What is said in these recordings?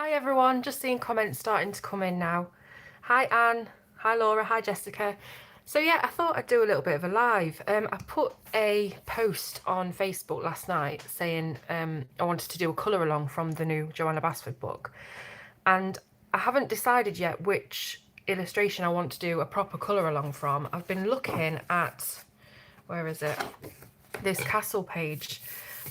Hi everyone, just seeing comments starting to come in now. Hi Anne, hi Laura, hi Jessica. So yeah, I thought I'd do a little bit of a live. I put a post on Facebook last night saying I wanted to do a colour along from the new Joanna Basford book. And I haven't decided yet which illustration I want to do a proper colour along from. I've been looking at, where is it? This castle page,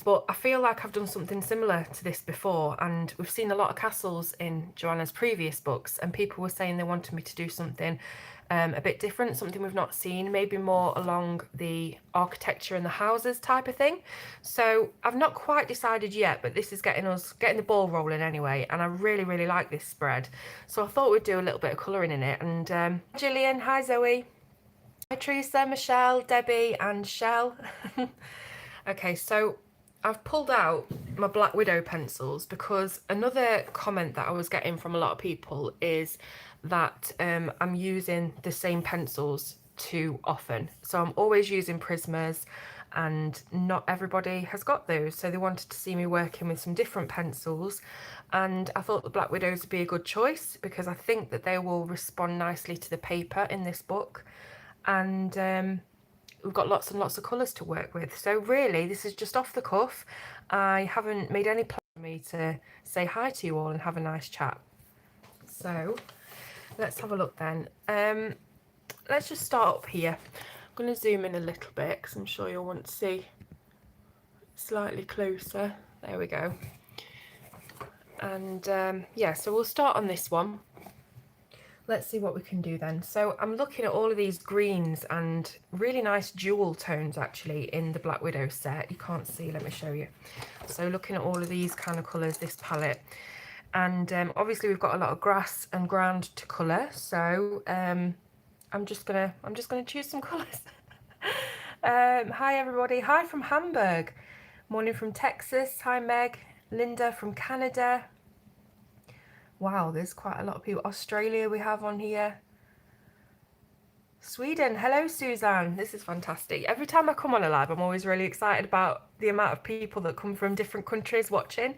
but I feel like I've done something similar to this before, and we've seen a lot of castles in Joanna's previous books, and people were saying they wanted me to do something a bit different, something we've not seen, maybe more along the architecture and the houses type of thing. So I've not quite decided yet, but this is getting the ball rolling anyway, and I really like this spread, so I thought we'd do a little bit of colouring in it. And Gillian, hi Zoe. Hi Teresa, Michelle, Debbie and Shell. Okay, so I've pulled out my Black Widow pencils because another comment that I was getting from a lot of people is that I'm using the same pencils too often. So I'm always using Prismas and not everybody has got those. So they wanted to see me working with some different pencils, and I thought the Black Widows would be a good choice because I think that they will respond nicely to the paper in this book. And we've got lots and lots of colours to work with. So really, this is just off the cuff. I haven't made any plan for me to say hi to you all and have a nice chat. So let's have a look then. Let's just start up here. I'm going to zoom in a little bit because I'm sure you'll want to see slightly closer. There we go. And yeah, so we'll start on this one. Let's see what we can do then. So I'm looking at all of these greens and really nice jewel tones actually in the Black Widow set. You can't see, let me show you. So looking at all of these kind of colours, this palette. And obviously we've got a lot of grass and ground to colour. So I'm just gonna choose some colours. Hi everybody, hi from Hamburg. Morning from Texas, hi Meg. Linda from Canada. Wow, there's quite a lot of people. Australia we have on here. Sweden, hello Suzanne, this is fantastic. Every time I come on a live, I'm always really excited about the amount of people that come from different countries watching.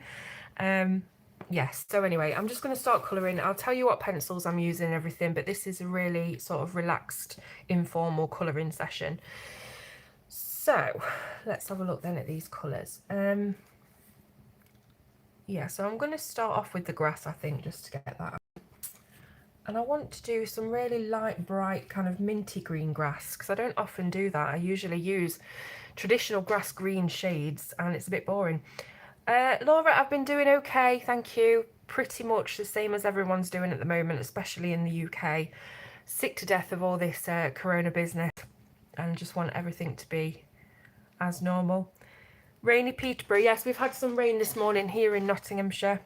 Yes, so anyway, I'm just going to start colouring. I'll tell you what pencils I'm using and everything, but this is a really sort of relaxed, informal colouring session. So let's have a look then at these colours. Yeah, so I'm going to start off with the grass, I think, just to get that. And I want to do some really light, bright, kind of minty green grass, because I don't often do that. I usually use traditional grass green shades, and it's a bit boring. Laura, I've been doing okay, thank you. Pretty much the same as everyone's doing at the moment, especially in the UK. Sick to death of all this corona business, and just want everything to be as normal. Rainy Peterborough, yes, we've had some rain this morning here in Nottinghamshire.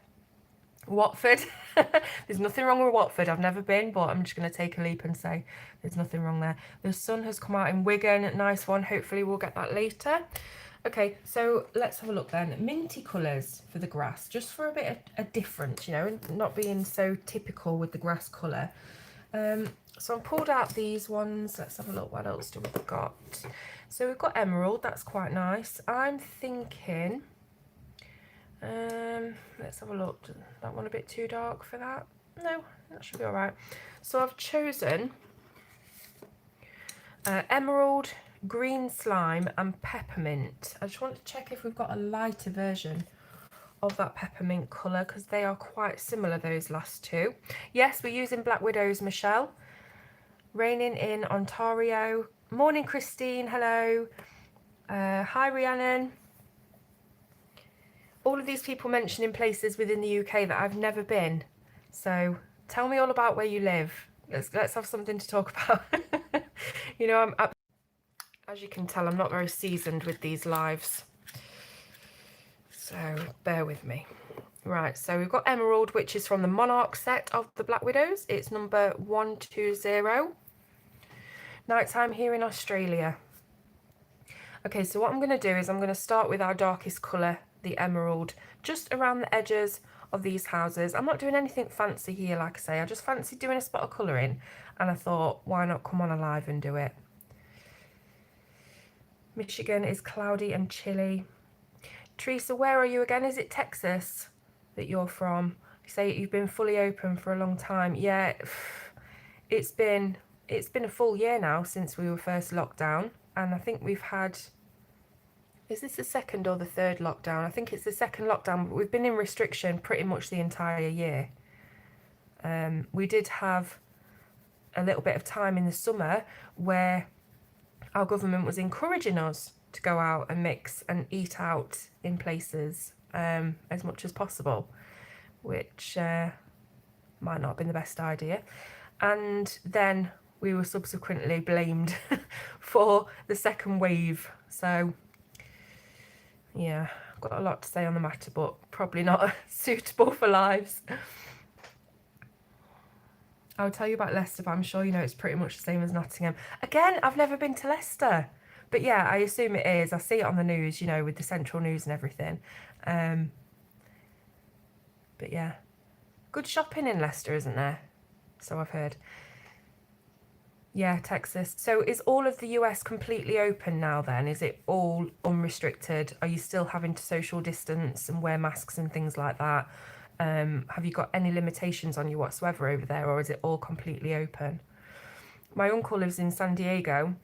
Watford, there's nothing wrong with Watford. I've never been, but I'm just going to take a leap and say there's nothing wrong there. The sun has come out in Wigan, nice one. Hopefully we'll get that later. Okay, so let's have a look then. Minty colours for the grass, just for a bit of a difference, you know, not being so typical with the grass colour. So I've pulled out these ones. Let's have a look. What else do we've got? So we've got emerald. That's quite nice. I'm thinking, let's have a look. That one a bit too dark for that? No, that should be all right. So I've chosen emerald, green slime and peppermint. I just want to check if we've got a lighter version of that peppermint colour, because they are quite similar, those last two. Yes, we're using Black Widows, Michelle. Raining in Ontario. Morning, Christine. Hello. Hi, Rhiannon. All of these people mentioning places within the UK that I've never been. So tell me all about where you live. Let's have something to talk about. You know, as you can tell, I'm not very seasoned with these lives. So bear with me. Right, so we've got Emerald, which is from the Monarch set of the Black Widows. It's number 120. Nighttime here in Australia. Okay, so what I'm going to do is I'm going to start with our darkest colour, the emerald, just around the edges of these houses. I'm not doing anything fancy here, like I say. I just fancied doing a spot of colouring, and I thought, why not come on alive and do it? Michigan is cloudy and chilly. Teresa, where are you again? Is it Texas that you're from? You say you've been fully open for a long time. Yeah, it's been a full year now since we were first locked down, and I think we've had, is this the second or the third lockdown? I think it's the second lockdown, but we've been in restriction pretty much the entire year. We did have a little bit of time in the summer where our government was encouraging us to go out and mix and eat out in places as much as possible, which might not have been the best idea. And then we were subsequently blamed for the second wave. So yeah, I've got a lot to say on the matter, but probably not suitable for lives. I'll tell you about Leicester, but I'm sure you know it's pretty much the same as Nottingham. Again, I've never been to Leicester. But yeah, I assume it is. I see it on the news, you know, with the central news and everything. But yeah, good shopping in Leicester, isn't there? So I've heard. Yeah, Texas. So is all of the US completely open now then? Is it all unrestricted? Are you still having to social distance and wear masks and things like that? Have you got any limitations on you whatsoever over there, or is it all completely open? My uncle lives in San Diego.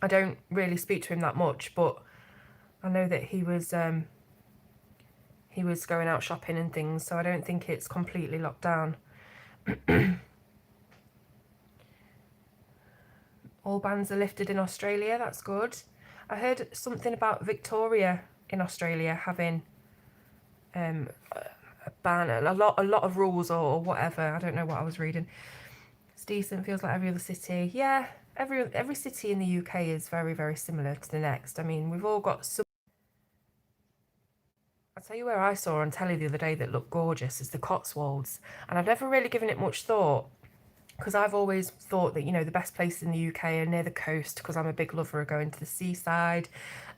I don't really speak to him that much, but I know that he was going out shopping and things, so I don't think it's completely locked down. All bans are lifted in Australia, that's good. I heard something about Victoria in Australia having a ban, a lot of rules or whatever. I don't know what I was reading. It's decent, feels like every other city. Yeah, every city in the UK is very, very similar to the next. I mean, we've all got some. I'll tell you where I saw on telly the other day that looked gorgeous is the Cotswolds, and I've never really given it much thought, because I've always thought that, you know, the best places in the UK are near the coast, because I'm a big lover of going to the seaside.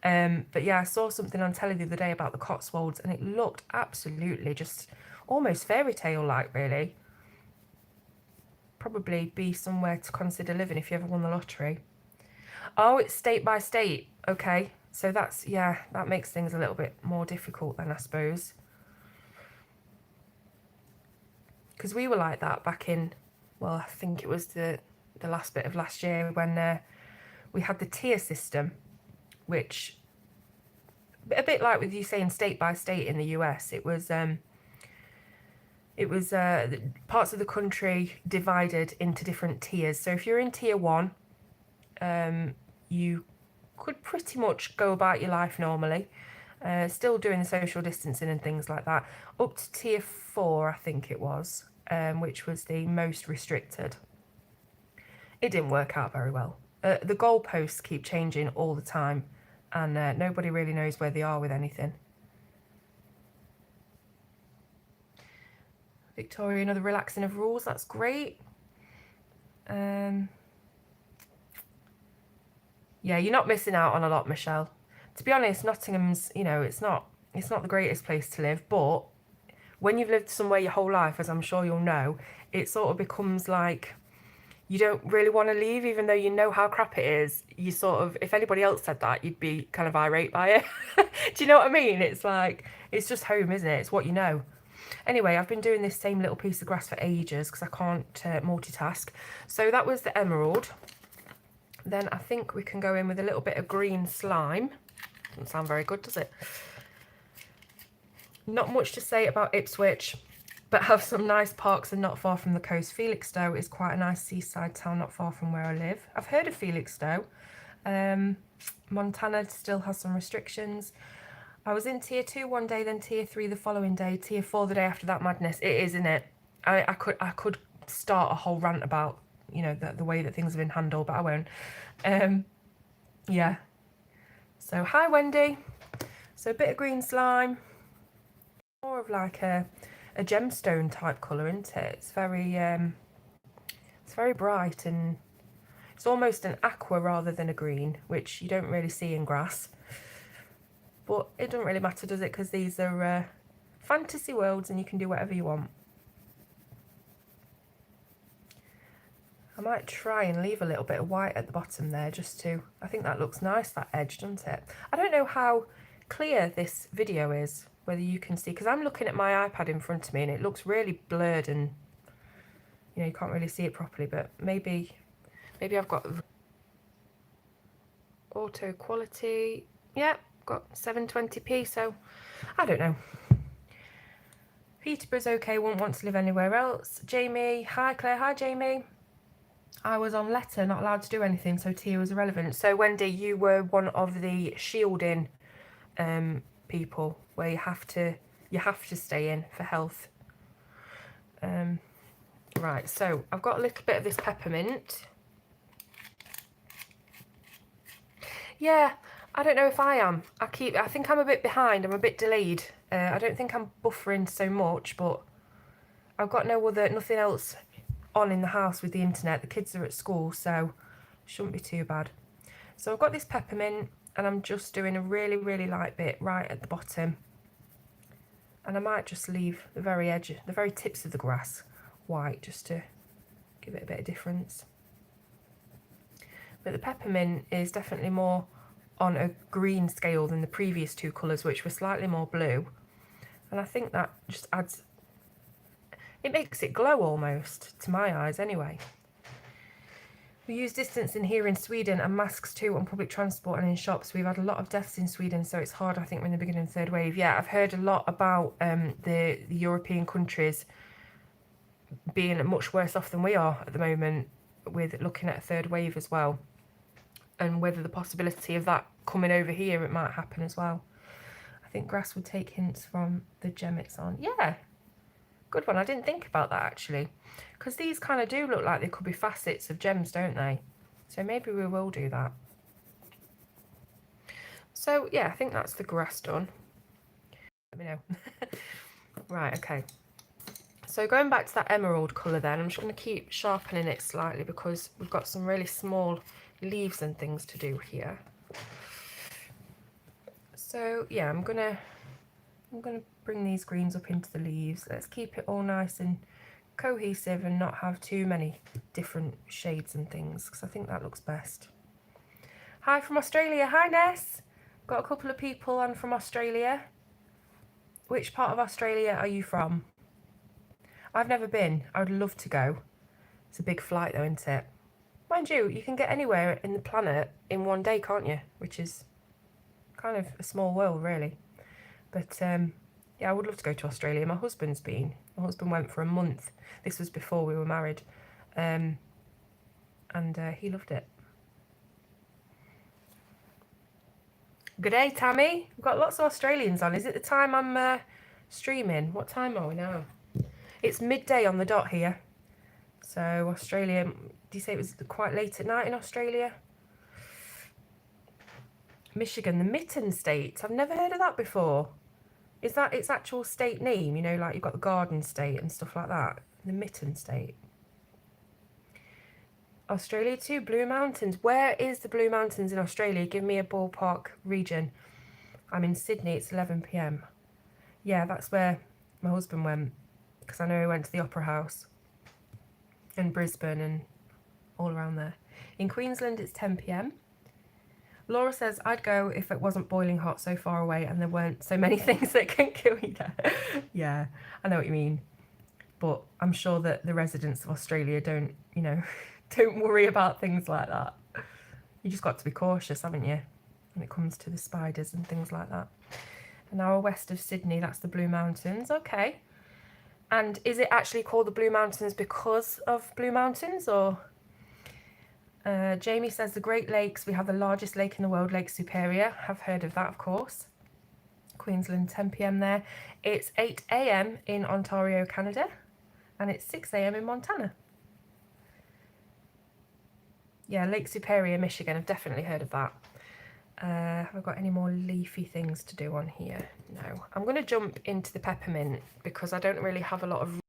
But yeah, I saw something on telly the other day about the Cotswolds, and it looked absolutely just almost fairy tale like, really. Probably be somewhere to consider living if you ever won the lottery. Oh, it's state by state. Okay, so that's, yeah, that makes things a little bit more difficult then, I suppose. Because we were like that back in, well, I think it was the last bit of last year when we had the tier system, which, a bit like with you saying state by state in the US, it was parts of the country divided into different tiers. So if you're in tier 1, you could pretty much go about your life normally, still doing the social distancing and things like that, up to tier 4, I think it was, which was the most restricted. It didn't work out very well. The goalposts keep changing all the time, and nobody really knows where they are with anything. Victoria, another relaxing of rules, that's great. Yeah, you're not missing out on a lot, Michelle. To be honest, Nottingham's, you know, it's not the greatest place to live, but when you've lived somewhere your whole life, as I'm sure you'll know, it sort of becomes like you don't really want to leave, even though you know how crap it is. You sort of, if anybody else said that, you'd be kind of irate by it. Do you know what I mean? It's like, it's just home, isn't it? It's what you know. Anyway, I've been doing this same little piece of grass for ages because I can't multitask. So that was the emerald. Then I think we can go in with a little bit of green slime. Doesn't sound very good, does it? Not much to say about Ipswich, but have some nice parks and not far from the coast. Felixstowe is quite a nice seaside town not far from where I live. I've heard of Felixstowe. Montana still has some restrictions. I was in tier 2 one day, then tier 3 the following day, tier 4 the day after that madness. It is, isn't it? I could start a whole rant about, you know, the way that things have been handled, but I won't. Yeah. So hi Wendy. So a bit of green slime. More of like a gemstone type colour, isn't it? It's very bright, and it's almost an aqua rather than a green, which you don't really see in grass. But it doesn't really matter, does it? Because these are fantasy worlds and you can do whatever you want. I might try and leave a little bit of white at the bottom there just to, I think that looks nice, that edge, doesn't it? I don't know how clear this video is. whether you can see, because I'm looking at my iPad in front of me and it looks really blurred and, you know, you can't really see it properly, but maybe I've got auto quality. Yeah, got 720p, so I don't know. Peterborough's okay, won't want to live anywhere else. Jamie, hi Claire, hi Jamie. I was on letter, not allowed to do anything, so Tia was irrelevant. So Wendy, you were one of the shielding people where you have to stay in for health. Right, so I've got a little bit of this peppermint. Yeah, I don't know if I am. I think I'm a bit behind. I'm a bit delayed. I don't think I'm buffering so much, but I've got nothing else on in the house with the internet. The kids are at school, so shouldn't be too bad. So I've got this peppermint, and I'm just doing a really, really light bit right at the bottom. And I might just leave the very edge, the very tips of the grass white, just to give it a bit of difference. But the peppermint is definitely more on a green scale than the previous two colours, which were slightly more blue. And I think that just adds, it makes it glow almost, to my eyes anyway. We use distancing here in Sweden and masks too on public transport and in shops. We've had a lot of deaths in Sweden, so it's hard, I think, when the beginning of the third wave. Yeah, I've heard a lot about the European countries being much worse off than we are at the moment, with looking at a third wave as well, and whether the possibility of that coming over here, it might happen as well. I think grass would take hints from the gem it's on. Yeah, good one. I didn't think about that actually, because these kind of do look like they could be facets of gems, don't they? So maybe we will do that. So yeah, I think that's the grass done. Let me know. Right, okay. So going back to that emerald colour then, I'm just going to keep sharpening it slightly because we've got some really small leaves and things to do here. So yeah, I'm gonna bring these greens up into the leaves. Let's keep it all nice and cohesive and not have too many different shades and things, because I think that looks best. Hi from Australia. Hi Ness. Got a couple of people on from Australia. Which part of Australia are you from? I've never been. I would love to go. It's a big flight though, isn't it? Mind you, you can get anywhere in the planet in one day, can't you? Which is kind of a small world, really. But yeah, I would love to go to Australia. My husband's been. My husband went for a month. This was before we were married. And he loved it. Good day, Tammy. We've got lots of Australians on. Is it the time I'm streaming? What time are we now? It's midday on the dot here. So Australia, do you say it was quite late at night in Australia? Michigan, the Mitten State. I've never heard of that before. Is that its actual state name? You know, like you've got the Garden State and stuff like that. The Mitten State. Australia too, Blue Mountains. Where is the Blue Mountains in Australia? Give me a ballpark region. I'm in Sydney, it's 11 p.m. Yeah, that's where my husband went, because I know he went to the Opera House and Brisbane and all around there. In Queensland, it's 10 p.m. Laura says, I'd go if it wasn't boiling hot so far away and there weren't so many things that can kill you there. Yeah, I know what you mean. But I'm sure that the residents of Australia don't, you know, don't worry about things like that. You just got to be cautious, haven't you, when it comes to the spiders and things like that. An hour west of Sydney, that's the Blue Mountains. Okay. And is it actually called the Blue Mountains because of Blue Mountains, or... Jamie says the Great Lakes, we have the largest lake in the world, Lake Superior. Have heard of that, of course. Queensland, 10 p.m. there. It's 8 a.m. in Ontario, Canada, and it's 6 a.m. in Montana. Yeah, Lake Superior, Michigan. I've definitely heard of that. Have I got any more leafy things to do on here? No. I'm going to jump into the peppermint because I don't really have a lot of...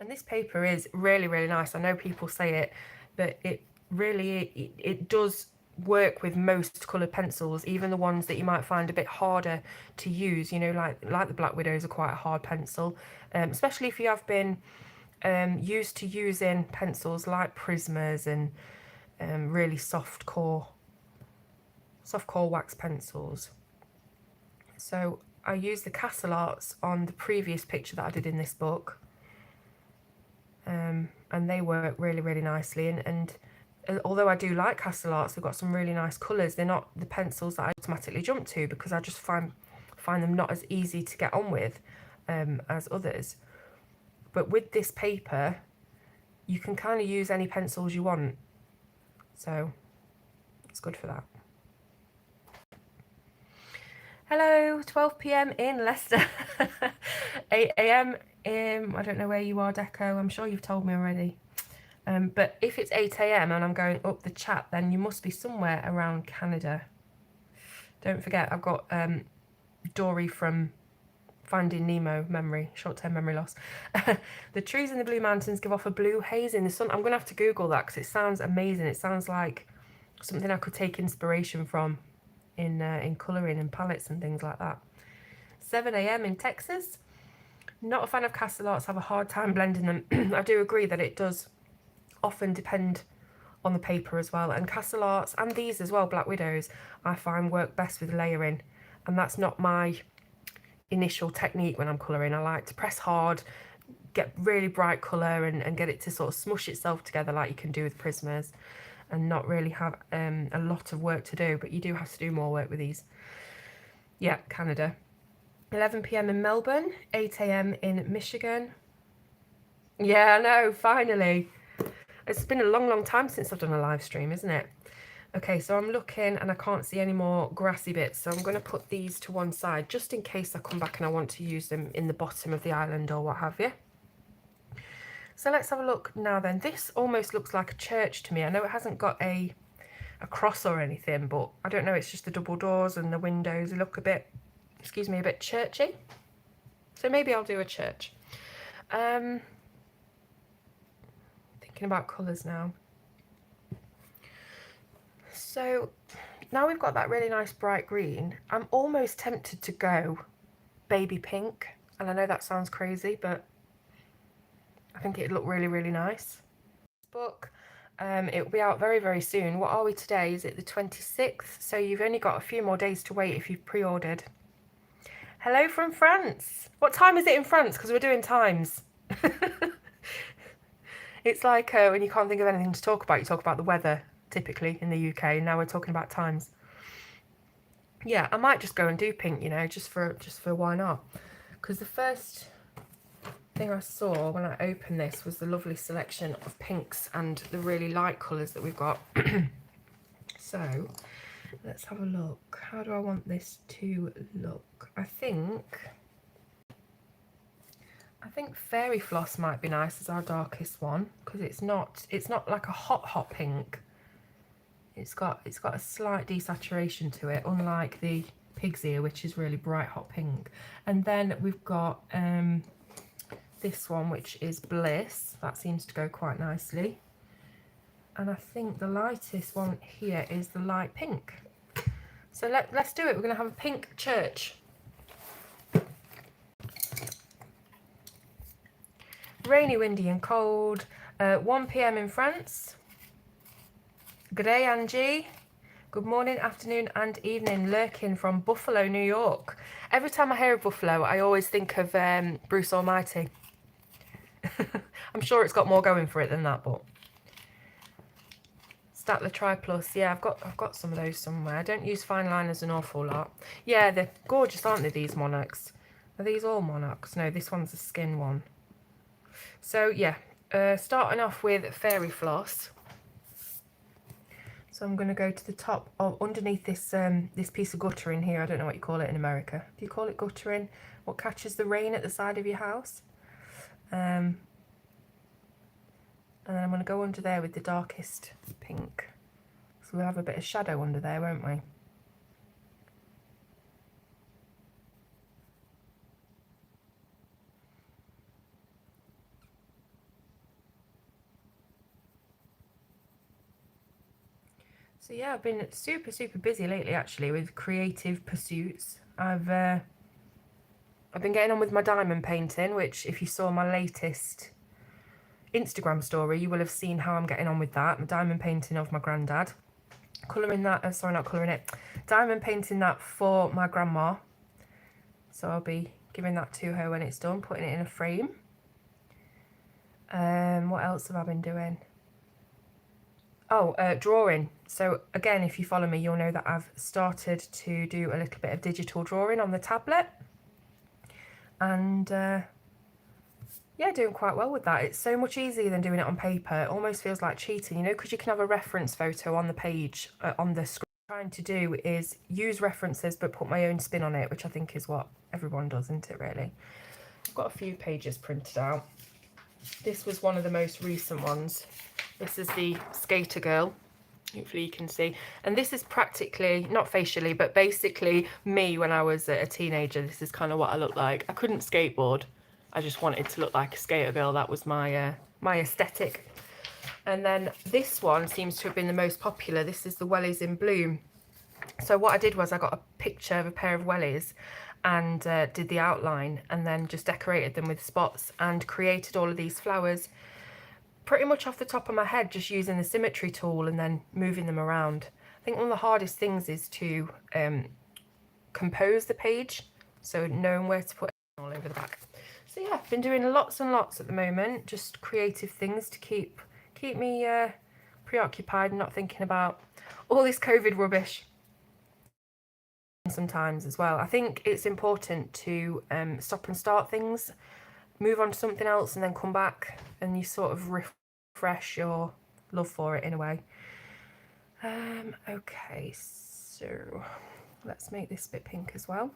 And this paper is really, really nice. I know people say it, but it really, it does work with most coloured pencils, even the ones that you might find a bit harder to use, you know, like the Black Widows are quite a hard pencil, especially if you have been used to using pencils like Prismas and really soft core wax pencils. So I used the Castle Arts on the previous picture that I did in this book, and they work really, really nicely. And although I do like Castle Arts, they've got some really nice colours. They're not the pencils that I automatically jump to, because I just find them not as easy to get on with as others. But with this paper, you can kind of use any pencils you want, so it's good for that. Hello, 12 p.m. in Leicester. 8 a.m. I don't know where you are, Deco. I'm sure you've told me already. But if it's 8 a.m. and I'm going up the chat, then you must be somewhere around Canada. Don't forget, I've got Dory from Finding Nemo memory, short-term memory loss. The trees in the Blue Mountains give off a blue haze in the sun. I'm going to have to Google that because it sounds amazing. It sounds like something I could take inspiration from in colouring and palettes and things like that. 7 a.m. in Texas. Not a fan of Castle Arts, have a hard time blending them. I do agree that it does often depend on the paper as well. And Castle Arts, and these as well, Black Widows, I find work best with layering. And that's not my initial technique when I'm colouring. I like to press hard, get really bright colour and get it to sort of smush itself together like you can do with Prismas, and not really have a lot of work to do, but you do have to do more work with these. Yeah, Canada. 11 p.m. in Melbourne, 8 a.m. in Michigan. Yeah, I know, finally. It's been a long, long time since I've done a live stream, isn't it? Okay, so I'm looking and I can't see any more grassy bits, so I'm going to put these to one side just in case I come back and I want to use them in the bottom of the island or what have you. So let's have a look now then. This almost looks like a church to me. I know it hasn't got a cross or anything, but I don't know, it's just the double doors and the windows. They look a bit, excuse me, a bit churchy. So maybe I'll do a church. Thinking about colours now. So now we've got that really nice bright green. I'm almost tempted to go baby pink. And I know that sounds crazy, but I think it'd look really, really nice. This book, it will be out very, very soon. What are we today? Is it the 26th? So you've only got a few more days to wait if you've pre-ordered. Hello from France. What time is it in France? Because we're doing times. It's like when you can't think of anything to talk about, you talk about the weather, typically, in the UK. Now we're talking about times. Yeah, I might just go and do pink, you know, just for why not? Because the first thing I saw when I opened this was the lovely selection of pinks and the really light colours that we've got. So let's have a look. How do I want this to look? I think Fairy Floss might be nice as our darkest one, because it's not like a hot pink. It's got a slight desaturation to it, unlike the Pig's Ear, which is really bright hot pink. And then we've got this one, which is Bliss. That seems to go quite nicely. And I think the lightest one here is the light pink. So let's do it. We're going to have a pink church. Rainy, windy and cold. 1 p.m. in France. Good day, Angie. Good morning, afternoon and evening. Lurking from Buffalo, New York. Every time I hear of Buffalo, I always think of Bruce Almighty. I'm sure it's got more going for it than that, but... Statler Tri Plus. Yeah, I've got some of those somewhere. I don't use fine liners an awful lot. Yeah, they're gorgeous, aren't they, these Monarchs? Are these all Monarchs? No, this one's a skin one. So, yeah, starting off with Fairy Floss. So I'm going to go to the top of underneath this this piece of guttering here. I don't know what you call it in America. Do you call it guttering? What catches the rain at the side of your house? And then I'm going to go under there with the darkest pink. So we'll have a bit of shadow under there, won't we? So yeah, I've been super busy lately actually with creative pursuits. I've been getting on with my diamond painting, which if you saw my latest Instagram story, you will have seen how I'm getting on with that. My diamond painting of my granddad. Colouring that, sorry, not colouring it. Diamond painting that for my grandma. So I'll be giving that to her when it's done, putting it in a frame. What else have I been doing? Oh, drawing. So again, if you follow me, you'll know that I've started to do a little bit of digital drawing on the tablet. And yeah, doing quite well with that. It's so much easier than doing it on paper. It almost feels like cheating, you know, because you can have a reference photo on the page, on the screen. What I'm trying to do is use references but put my own spin on it, which I think is what everyone does, isn't it, really? I've got a few pages printed out. This was one of the most recent ones. This is the skater girl. Hopefully you can see. And this is practically, not facially, but basically me when I was a teenager. This is kind of what I looked like. I couldn't skateboard. I just wanted to look like a skater girl. That was my my aesthetic. And then this one seems to have been the most popular. This is the wellies in bloom. So what I did was I got a picture of a pair of wellies and did the outline and then just decorated them with spots and created all of these flowers pretty much off the top of my head, just using the symmetry tool and then moving them around. I think one of the hardest things is to compose the page, so knowing where to put it all over the back. So yeah, I've been doing lots and lots at the moment, just creative things to keep me preoccupied and not thinking about all this COVID rubbish. Sometimes as well, I think it's important to stop and start things, move on to something else and then come back and you sort of refresh your love for it in a way. Okay, so let's make this bit pink as well.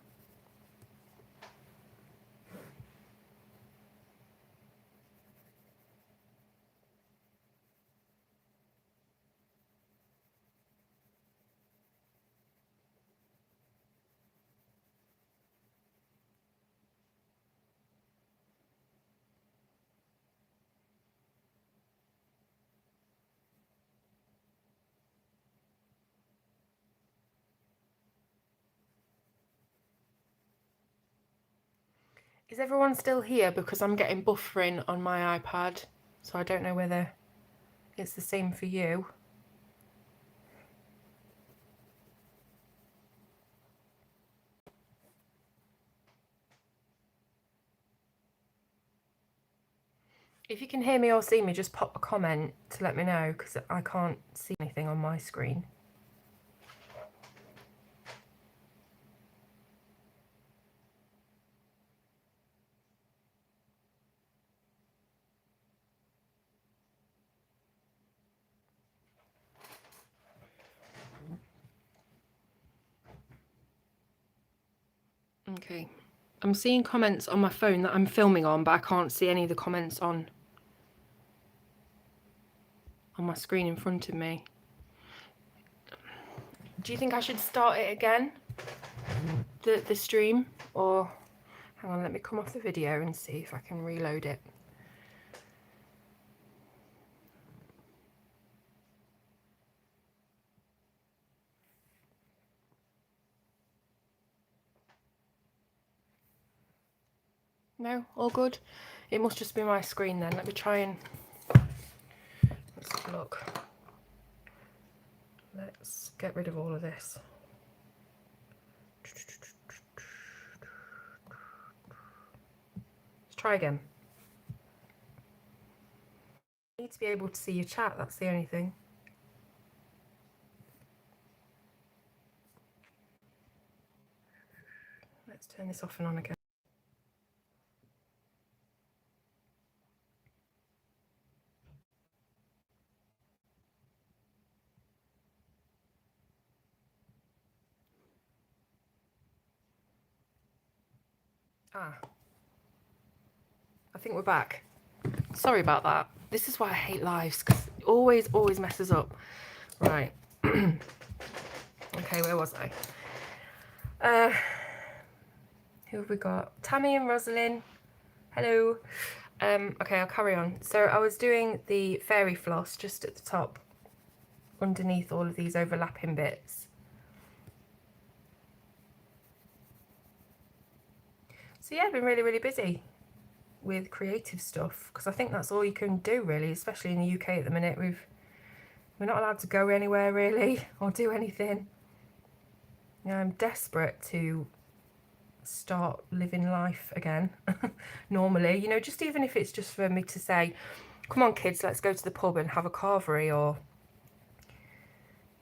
Is everyone still here? Because I'm getting buffering on my iPad, so I don't know whether it's the same for you. If you can hear me or see me, just pop a comment to let me know, because I can't see anything on my screen. Okay, I'm seeing comments on my phone that I'm filming on, but I can't see any of the comments on my screen in front of me. Do you think I should start it again, the stream, or hang on, let me come off the video and see if I can reload it. No, all good. It must just be my screen then. Let me try and let's have a look. Let's get rid of all of this. Let's try again. I need to be able to see your chat, that's the only thing. Let's turn this off and on again. I think we're back. Sorry about that. This is why I hate lives, because it always messes up. Right. Okay, where was I? Who have we got? Tammy and Rosalind. Hello. Okay, I'll carry on. So I was doing the fairy floss just at the top, underneath all of these overlapping bits. So yeah, I've been really busy with creative stuff, because I think that's all you can do really, especially in the UK at the minute. We're not allowed to go anywhere really or do anything. You know, I'm desperate to start living life again normally, you know, just even if it's just for me to say, come on kids, let's go to the pub and have a carvery, or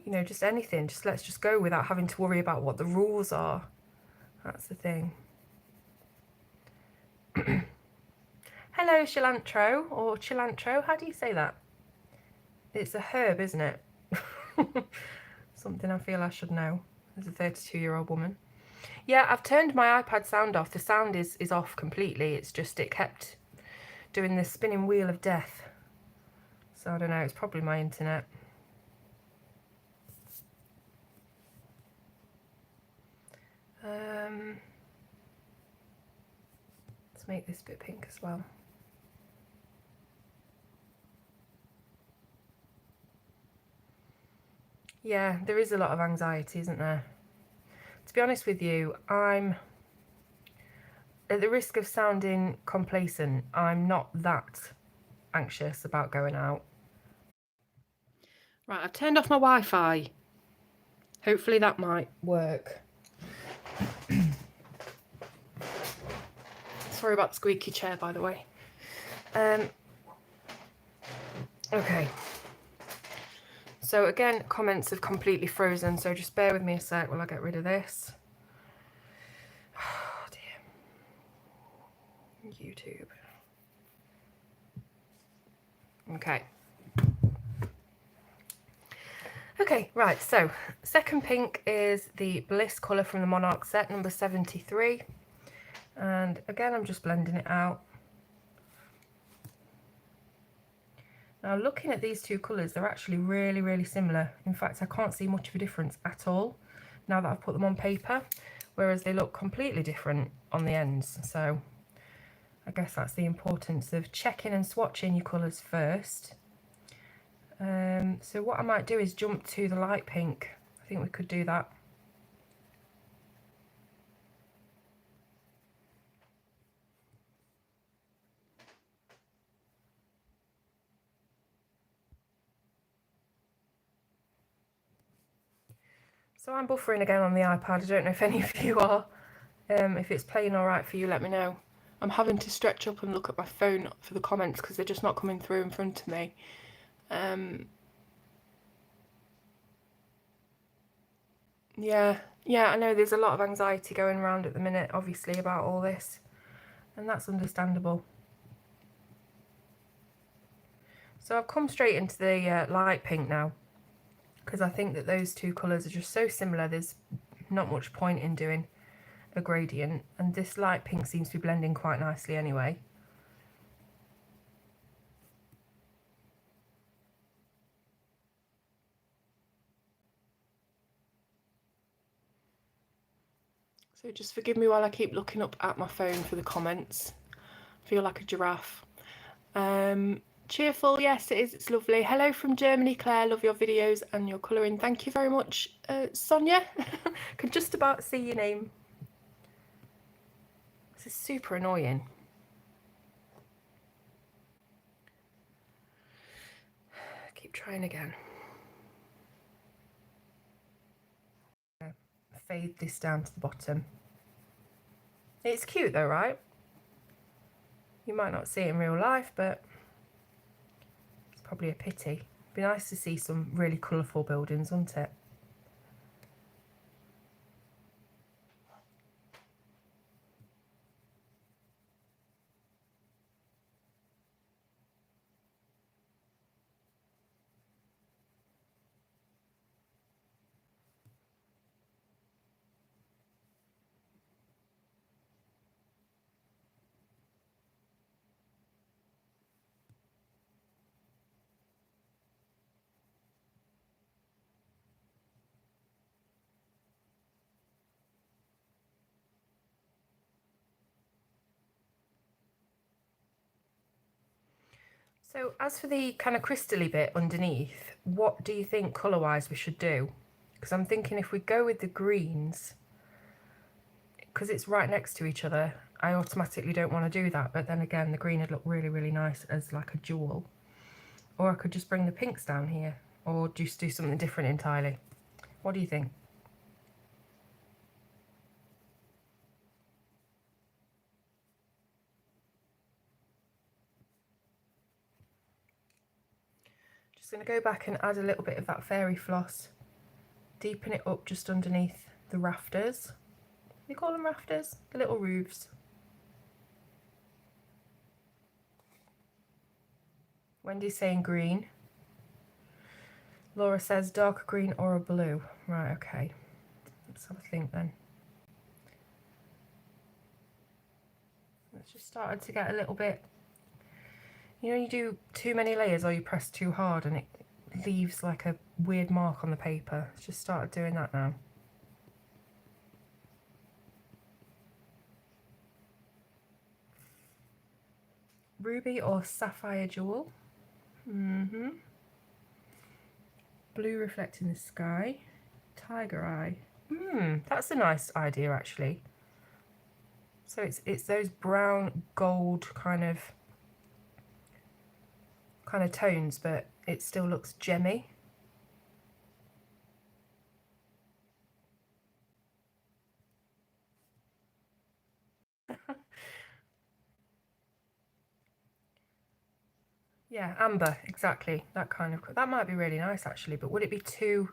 you know, just anything, just let's just go without having to worry about what the rules are. That's the thing. Hello cilantro, or cilantro, how do you say that? It's a herb, isn't it? Something I feel I should know as a 32-year-old woman. Yeah, I've turned my iPad sound off. The sound is off completely. It's just, it kept doing the spinning wheel of death. So I don't know, it's probably my internet. Let's make this a bit pink as well. Yeah, there is a lot of anxiety, isn't there? To be honest with you, I'm, at the risk of sounding complacent, I'm not that anxious about going out. Right, I've turned off my Wi-Fi. Hopefully that might work. Sorry about the squeaky chair, by the way. Okay. So again, comments have completely frozen, so just bear with me a sec while I get rid of this. Oh dear. YouTube. Okay. Okay, right, so second pink is the Bliss colour from the Monarch set, number 73. And again, I'm just blending it out. Now looking at these two colours, they're actually really, really similar. In fact, I can't see much of a difference at all now that I've put them on paper, whereas they look completely different on the ends. So I guess that's the importance of checking and swatching your colours first. So what I might do is jump to the light pink. I think we could do that. So I'm buffering again on the iPad. I don't know if any of you are. If it's playing all right for you, let me know. I'm having to stretch up and look at my phone for the comments because they're just not coming through in front of me. Yeah, I know there's a lot of anxiety going around at the minute, obviously, about all this, and that's understandable. So I've come straight into the light pink now, because I think that those two colours are just so similar, there's not much point in doing a gradient, and this light pink seems to be blending quite nicely anyway. So just forgive me while I keep looking up at my phone for the comments. I feel like a giraffe. Cheerful, yes it is, it's lovely. Hello from Germany, Claire, love your videos and your colouring. Thank you very much, Sonia. Can just about see your name. This is super annoying. Keep trying again. Fade this down to the bottom. It's cute though, right? You might not see it in real life, but it's probably a pity. It'd be nice to see some really colourful buildings, wouldn't it? So as for the kind of crystally bit underneath, what do you think colour-wise we should do? Because I'm thinking if we go with the greens, because it's right next to each other, I automatically don't want to do that. But then again, the green would look really, really nice as like a jewel. Or I could just bring the pinks down here, or just do something different entirely. What do you think? Just going to go back and add a little bit of that fairy floss, deepen it up just underneath the rafters. You call them rafters? The little roofs. Wendy's saying green. Laura says darker green or a blue. Right, okay. Let's have a think then. It's just started to get a little bit, you know, you do too many layers or you press too hard and it leaves like a weird mark on the paper. It's just started doing that now. Ruby or sapphire jewel. Blue reflecting the sky. Tiger eye. That's a nice idea actually. So it's those brown gold kind of tones, but it still looks gemmy. Yeah, amber, exactly. That kind of, that might be really nice actually, but would it be too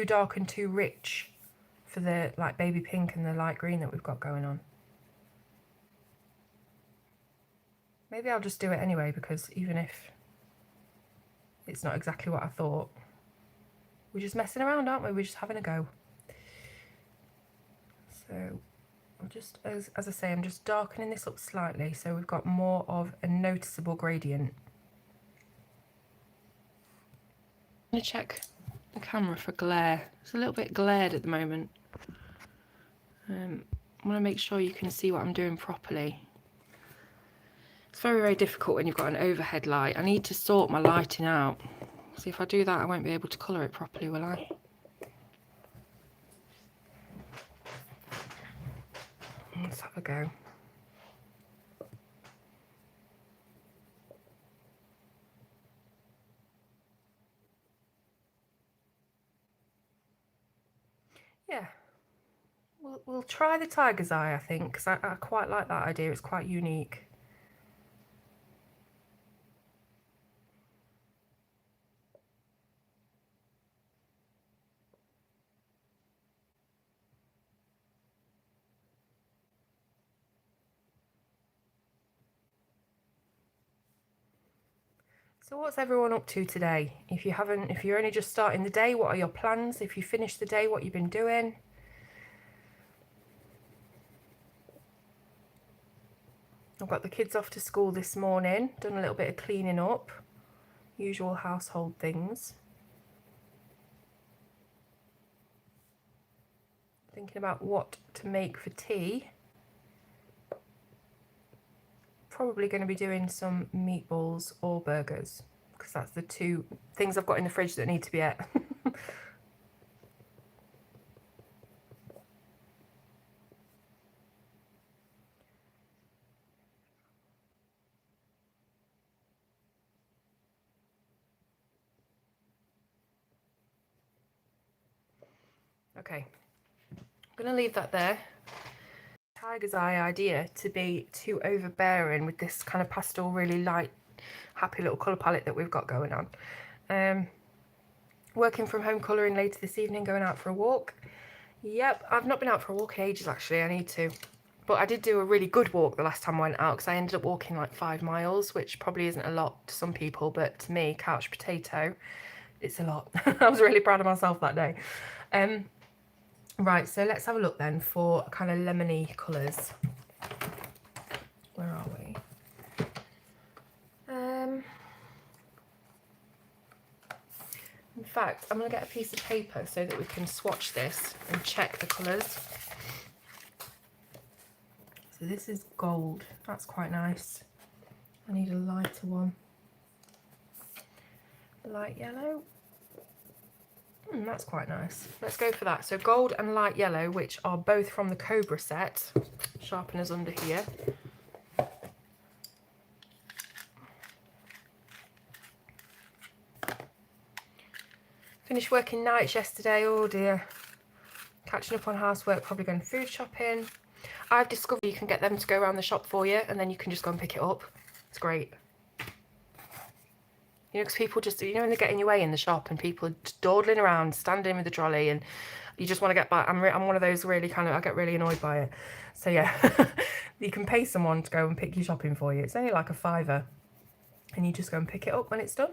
dark and too rich for the like baby pink and the light green that we've got going on? Maybe I'll just do it anyway, because even if it's not exactly what I thought, we're just messing around, aren't we? We're just having a go. So I'm just, as I say, I'm just darkening this up slightly so we've got more of a noticeable gradient. I'm going to check the camera for glare. It's a little bit glared at the moment. I want to make sure you can see what I'm doing properly. It's very, very difficult when you've got an overhead light. I need to sort my lighting out. See, if I do that, I won't be able to colour it properly, will I? Let's have a go. Yeah. We'll try the tiger's eye, I think, because I quite like that idea. It's quite unique. So what's everyone up to today? If you're only just starting the day, what are your plans? If you finished the day, what you've been doing? I've got the kids off to school this morning, done a little bit of cleaning up, usual household things. Thinking about what to make for tea. Probably going to be doing some meatballs or burgers, because that's the two things I've got in the fridge that need to be ate. Okay, I'm going to leave that there. Tiger's eye idea to be too overbearing with this kind of pastel, really light, happy little colour palette that we've got going on. Working from home colouring later this evening, going out for a walk. Yep, I've not been out for a walk in ages actually, I need to. But I did do a really good walk the last time I went out, because I ended up walking like 5 miles, which probably isn't a lot to some people, but to me, couch potato, it's a lot. I was really proud of myself that day. Right, so let's have a look then for kind of lemony colours. Where are we? In fact, I'm going to get a piece of paper so that we can swatch this and check the colours. So this is gold. That's quite nice. I need a lighter one. Light yellow. That's quite nice. Let's go for that. So gold and light yellow, which are both from the Cobra set. Sharpeners under here. Finished working nights yesterday. Oh dear. Catching up on housework, probably going food shopping. I've discovered you can get them to go around the shop for you, and then you can just go and pick it up. It's great. You You know, because people just, you know, when they get in your way in the shop and people are just dawdling around, standing with the trolley, and you just want to get back. I'm one of those really kind of, I get really annoyed by it. So yeah, you can pay someone to go and pick your shopping for you. It's only like a £5, and you just go and pick it up when it's done.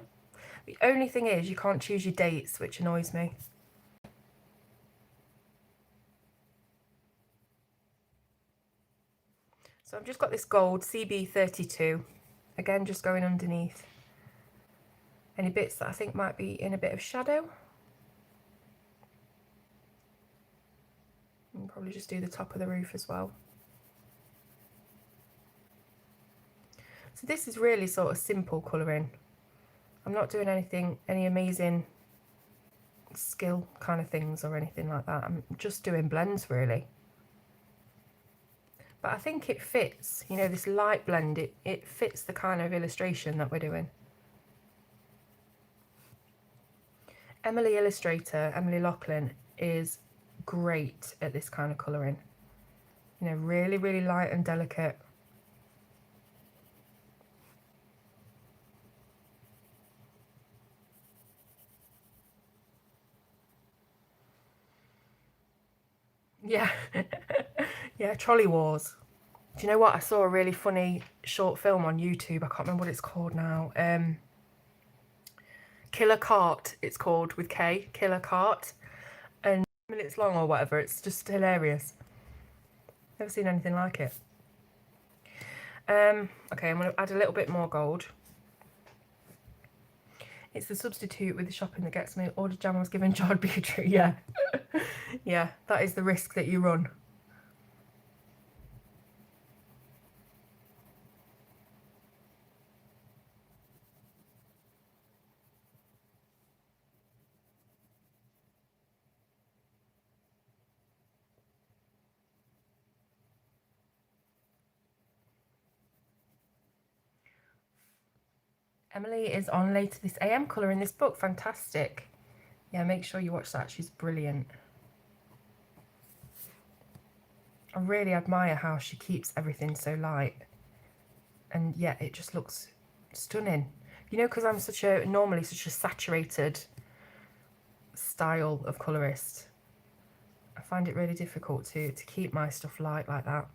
The only thing is you can't choose your dates, which annoys me. So I've just got this gold CB32, again just going underneath any bits that I think might be in a bit of shadow. And probably just do the top of the roof as well. So this is really sort of simple colouring. I'm not doing any amazing skill kind of things or anything like that. I'm just doing blends really. But I think it fits, you know, this light blend, it fits the kind of illustration that we're doing. Emily Illustrator, Emily Loughlin, is great at this kind of colouring. You know, really, really light and delicate. Yeah, yeah, Trolley Wars. Do you know what? I saw a really funny short film on YouTube. I can't remember what it's called now. Killer Cart, it's called, with K, Killer Cart. And minutes long or whatever. It's just hilarious. Never seen anything like it. Okay, I'm going to add a little bit more gold. It's the substitute with the shopping that gets me. Ordered jam was given jarred beetroot. Yeah. Yeah, that is the risk that you run. Emily is on later this AM colour in this book. Fantastic. Yeah, make sure you watch that. She's brilliant. I really admire how she keeps everything so light. And yet it just looks stunning. You know, because I'm normally such a saturated style of colourist, I find it really difficult to keep my stuff light like that.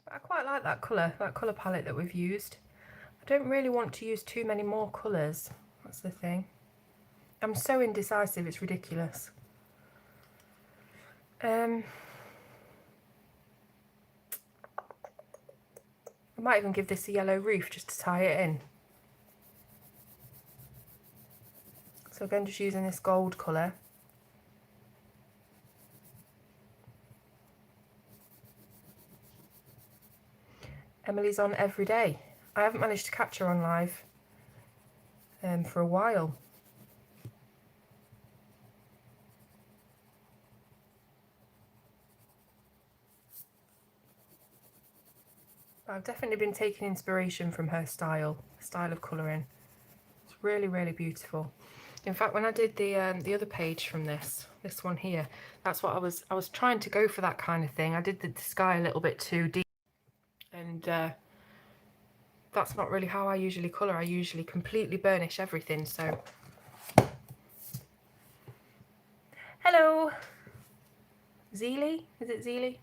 But I quite like that colour palette that we've used. I don't really want to use too many more colours. That's the thing. I'm so indecisive, it's ridiculous. I might even give this a yellow roof just to tie it in. So again, just using this gold colour. Emily's on every day. I haven't managed to catch her on live for a while. I've definitely been taking inspiration from her style of colouring. It's really, really beautiful. In fact, when I did the other page from this one here, that's what I was trying to go for, that kind of thing. I did the sky a little bit too deep, and that's not really how I usually colour. I usually completely burnish everything. So, hello, Zeely, is it Zeely?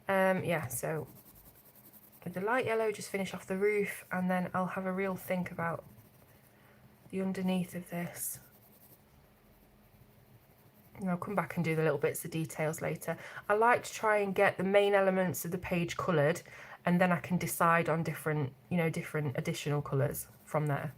Yeah. So with the light yellow, just finish off the roof, and then I'll have a real think about the underneath of this. And I'll come back and do the little bits of details later. I like to try and get the main elements of the page coloured, and then I can decide on different, you know, different additional colours from there.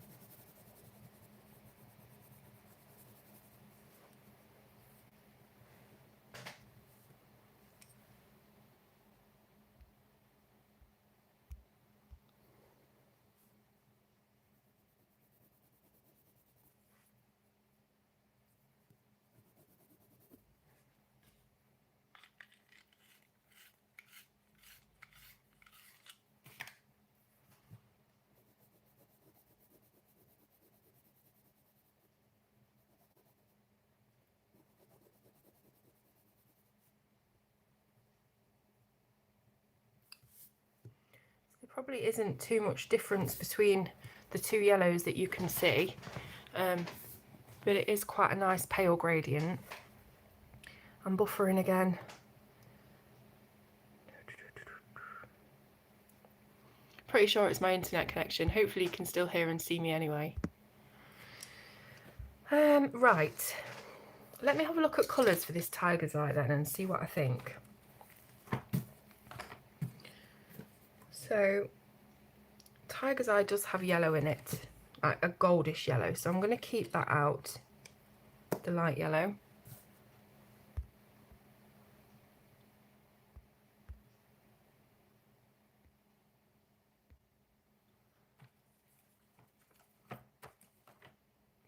probably isn't too much difference between the two yellows that you can see, but it is quite a nice pale gradient. I'm buffering again. Pretty sure it's my internet connection. Hopefully you can still hear and see me anyway. Right, let me have a look at colours for this tiger's eye then and see what I think. So tiger's eye does have yellow in it, like a goldish yellow, so I'm going to keep that out, the light yellow.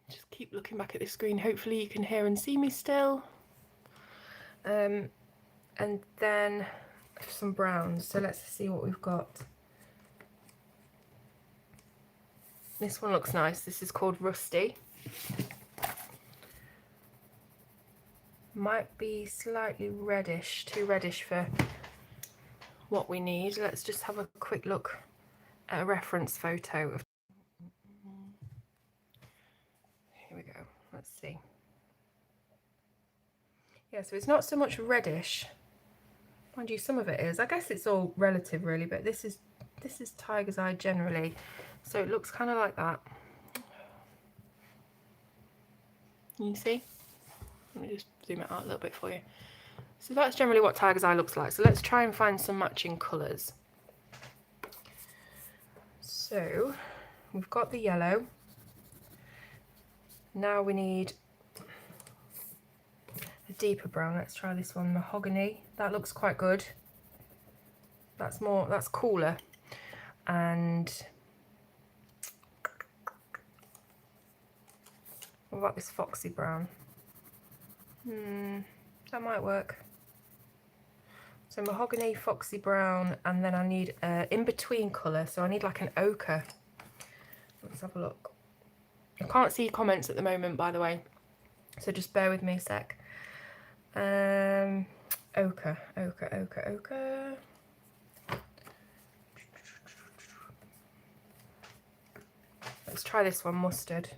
Just keep looking back at the screen, hopefully you can hear and see me still. And then some browns, so let's see what we've got. This one looks nice. This is called Rusty. Might be slightly reddish, too reddish for what we need. Let's just have a quick look at a reference photo of. Here we go. Let's see. Yeah, so it's not so much reddish. Mind you, some of it is. I guess it's all relative really, but this is tiger's eye generally. So it looks kind of like that. You see? Let me just zoom it out a little bit for you. So that's generally what tiger's eye looks like. So let's try and find some matching colours. So we've got the yellow. Now we need a deeper brown. Let's try this one, mahogany. That looks quite good. That's cooler. And what about this foxy brown? That might work. So mahogany, foxy brown, and then I need an in-between colour. So I need like an ochre. Let's have a look. I can't see comments at the moment, by the way, so just bear with me a sec. Ochre. Let's try this one, mustard.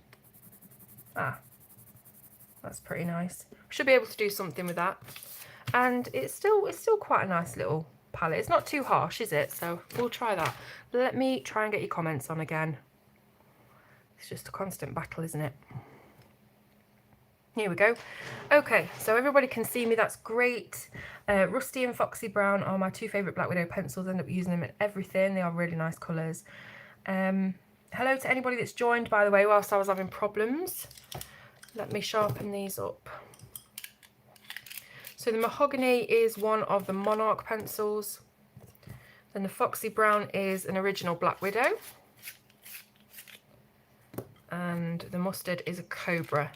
Ah, that's pretty nice. Should be able to do something with that. And it's still quite a nice little palette. It's not too harsh, is it? So we'll try that. Let me try and get your comments on again. It's just a constant battle, isn't it? Here we go. Okay, so everybody can see me. That's great. Rusty and Foxy Brown are my two favourite Black Widow pencils. I end up using them in everything. They are really nice colours. Hello to anybody that's joined, by the way, whilst I was having problems. Let me sharpen these up. So the mahogany is one of the Monarch pencils. Then the Foxy Brown is an original Black Widow. And the mustard is a Cobra.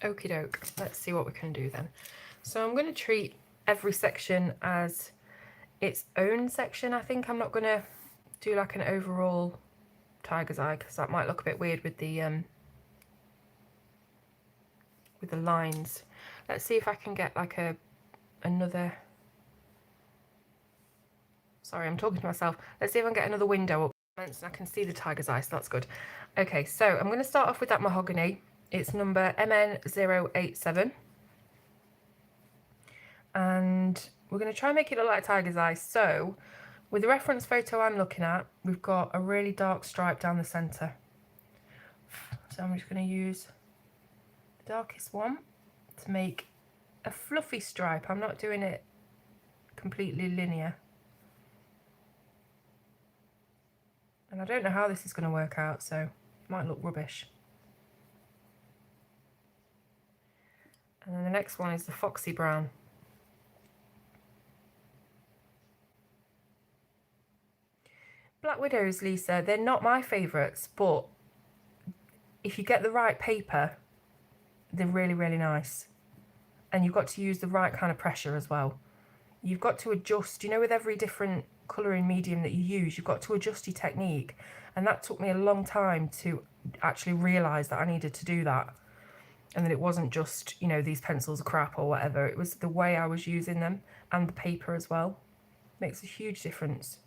Okie doke, let's see what we can do then. So I'm going to treat every section as its own section. I think I'm not going to do like an overall tiger's eye because that might look a bit weird with the lines. Let's see if I can get like another. Sorry, I'm talking to myself. Let's see if I can get another window up and I can see the tiger's eye, so that's good. Okay, so I'm going to start off with that mahogany. It's number MN087. And we're going to try and make it look like a tiger's eye. So with the reference photo I'm looking at, we've got a really dark stripe down the centre. So I'm just going to use the darkest one to make a fluffy stripe. I'm not doing it completely linear. And I don't know how this is going to work out, so it might look rubbish. And then the next one is the Foxy Brown. Black Widows, Lisa, they're not my favourites, but if you get the right paper, they're really, really nice. And you've got to use the right kind of pressure as well. You've got to adjust, you know, with every different colouring medium that you use, you've got to adjust your technique. And that took me a long time to actually realise that I needed to do that. and that it wasn't just, you know, these pencils are crap or whatever. It was the way I was using them and the paper as well. Makes a huge difference.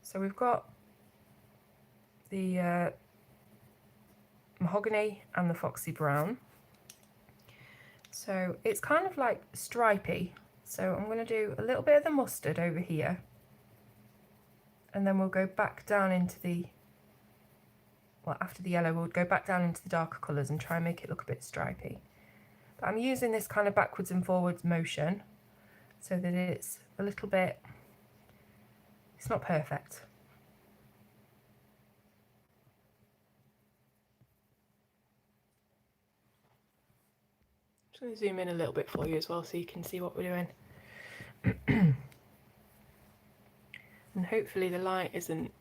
So we've got the mahogany and the foxy brown. So it's kind of like stripy. So I'm going to do a little bit of the mustard over here. And then we'll go back down into the, well, after the yellow, we'll go back down into the darker colours and try and make it look a bit stripy. But I'm using this kind of backwards and forwards motion so that it's a little bit, it's not perfect. I'm just going to zoom in a little bit for you as well so you can see what we're doing. And hopefully the light isn't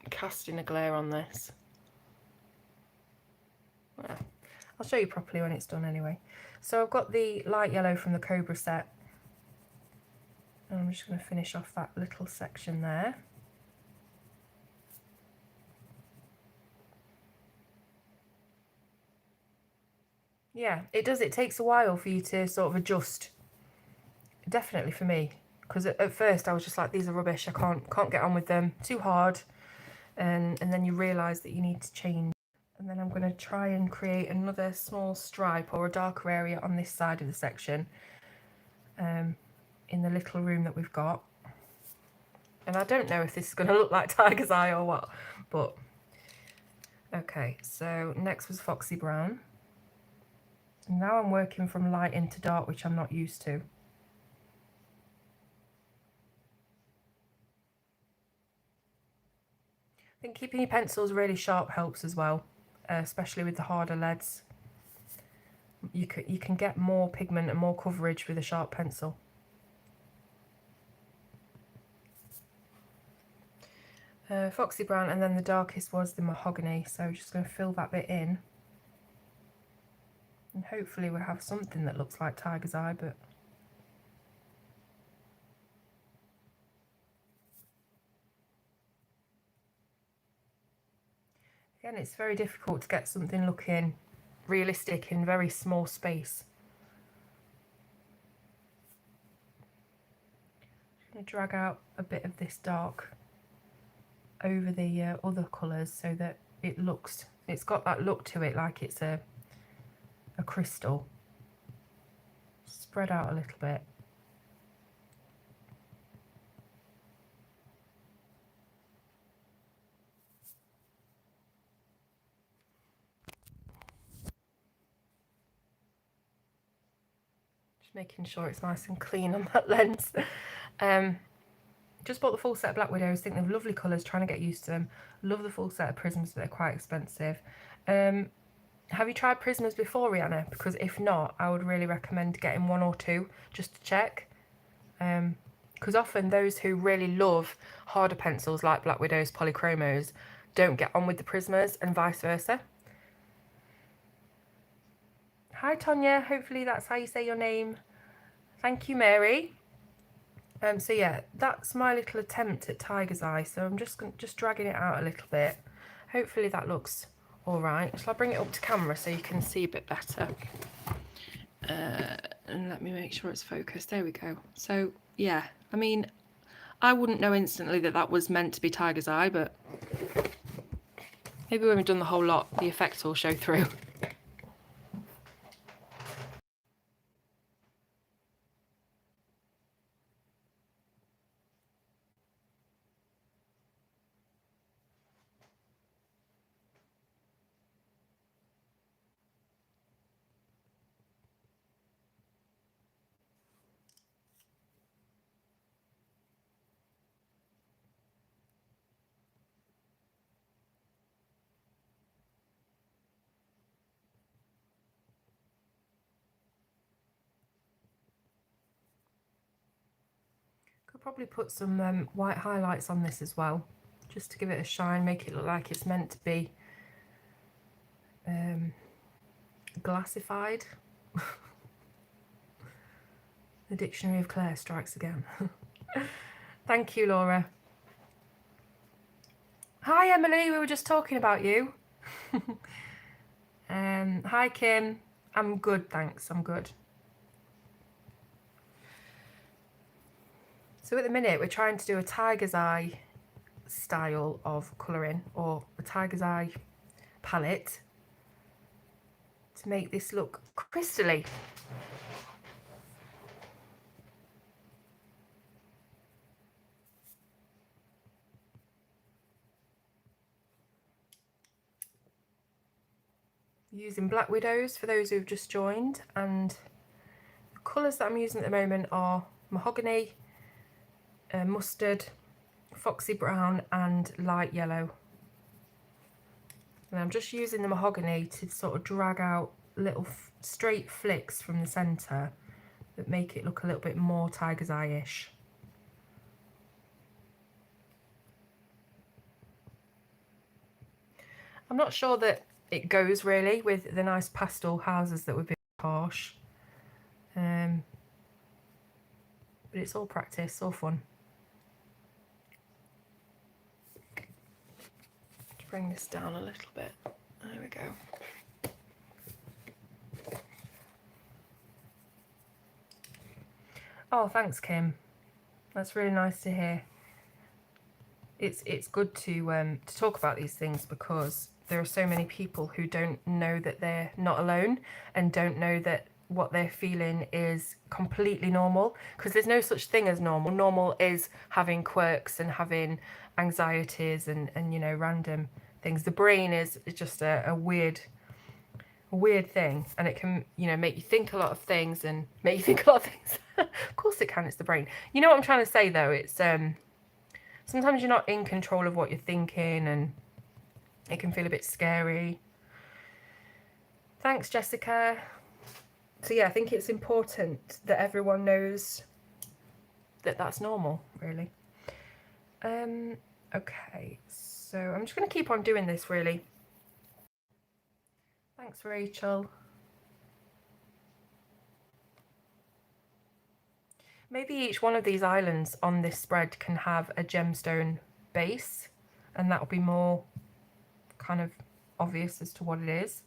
casting a glare on this. Well, I'll show you properly when it's done anyway. So I've got the light yellow from the Cobra set. And I'm just going to finish off that little section there. Yeah, it does. It takes a while for you to sort of adjust. Definitely for me. Because at first I was just like, these are rubbish. I can't get on with them. Too hard. And then you realise that you need to change. And then I'm going to try and create another small stripe or a darker area on this side of the section. In the little room that we've got. And I don't know if this is going to look like Tiger's Eye or what, but okay. So next was Foxy Brown. And now I'm working from light into dark, which I'm not used to. I think keeping your pencils really sharp helps as well, especially with the harder leads. You can get more pigment and more coverage with a sharp pencil. Foxy Brown, and then the darkest was the mahogany, so just going to fill that bit in. And hopefully we'll have something that looks like Tiger's Eye, but again, it's very difficult to get something looking realistic in very small space. I'm going to drag out a bit of this dark over the other colours so that it's got that look to it, like it's a crystal. Spread out a little bit. Just making sure it's nice and clean on that lens. Just bought the full set of Black Widows. Think they're lovely colours, trying to get used to them. Love the full set of Prisms, but they're quite expensive. Have you tried Prisms before, Rihanna? Because if not, I would really recommend getting one or two just to check. Because often those who really love harder pencils like Black Widows, Polychromos, don't get on with the Prismas and vice versa. Hi Tonya, hopefully that's how you say your name. Thank you, Mary. So yeah, that's my little attempt at Tiger's Eye. So I'm just dragging it out a little bit. Hopefully that looks all right. So I'll bring it up to camera so you can see a bit better. And let me make sure it's focused. There we go. So yeah, I mean, I wouldn't know instantly that that was meant to be Tiger's Eye, but maybe when we've done the whole lot, the effects will show through. Could probably put some white highlights on this as well, just to give it a shine, make it look like it's meant to be glassified. The Dictionary of Claire strikes again. Thank you, Laura. Hi, Emily. We were just talking about you. Hi Kim, I'm good, thanks, I'm good. So at the minute we're trying to do a tiger's eye style of colouring, or a tiger's eye palette, to make this look crystally. Using Black Widows for those who've just joined, and the colours that I'm using at the moment are mahogany, mustard, foxy brown and light yellow. And I'm just using the mahogany to sort of drag out little straight flicks from the centre that make it look a little bit more tiger's eye-ish. I'm not sure that it goes really with the nice pastel houses that would be harsh. But it's all practice, all fun. Let's bring this down a little bit. There we go. Oh, thanks, Kim. That's really nice to hear. It's good to talk about these things, because there are so many people who don't know that they're not alone, and don't know that what they're feeling is completely normal, because there's no such thing as normal. Normal is having quirks and having anxieties and you know, random things. The brain is just a weird thing, and it can, you know, make you think a lot of things and make you think a lot of things. Of course it can, it's the brain. You know what I'm trying to say though? It's sometimes you're not in control of what you're thinking, and it can feel a bit scary. Thanks, Jessica. So yeah, I think it's important that everyone knows that that's normal, really. Okay, so I'm just going to keep on doing this, really. Thanks, Rachel. Maybe each one of these islands on this spread can have a gemstone base, and that'll be more kind of obvious as to what it is.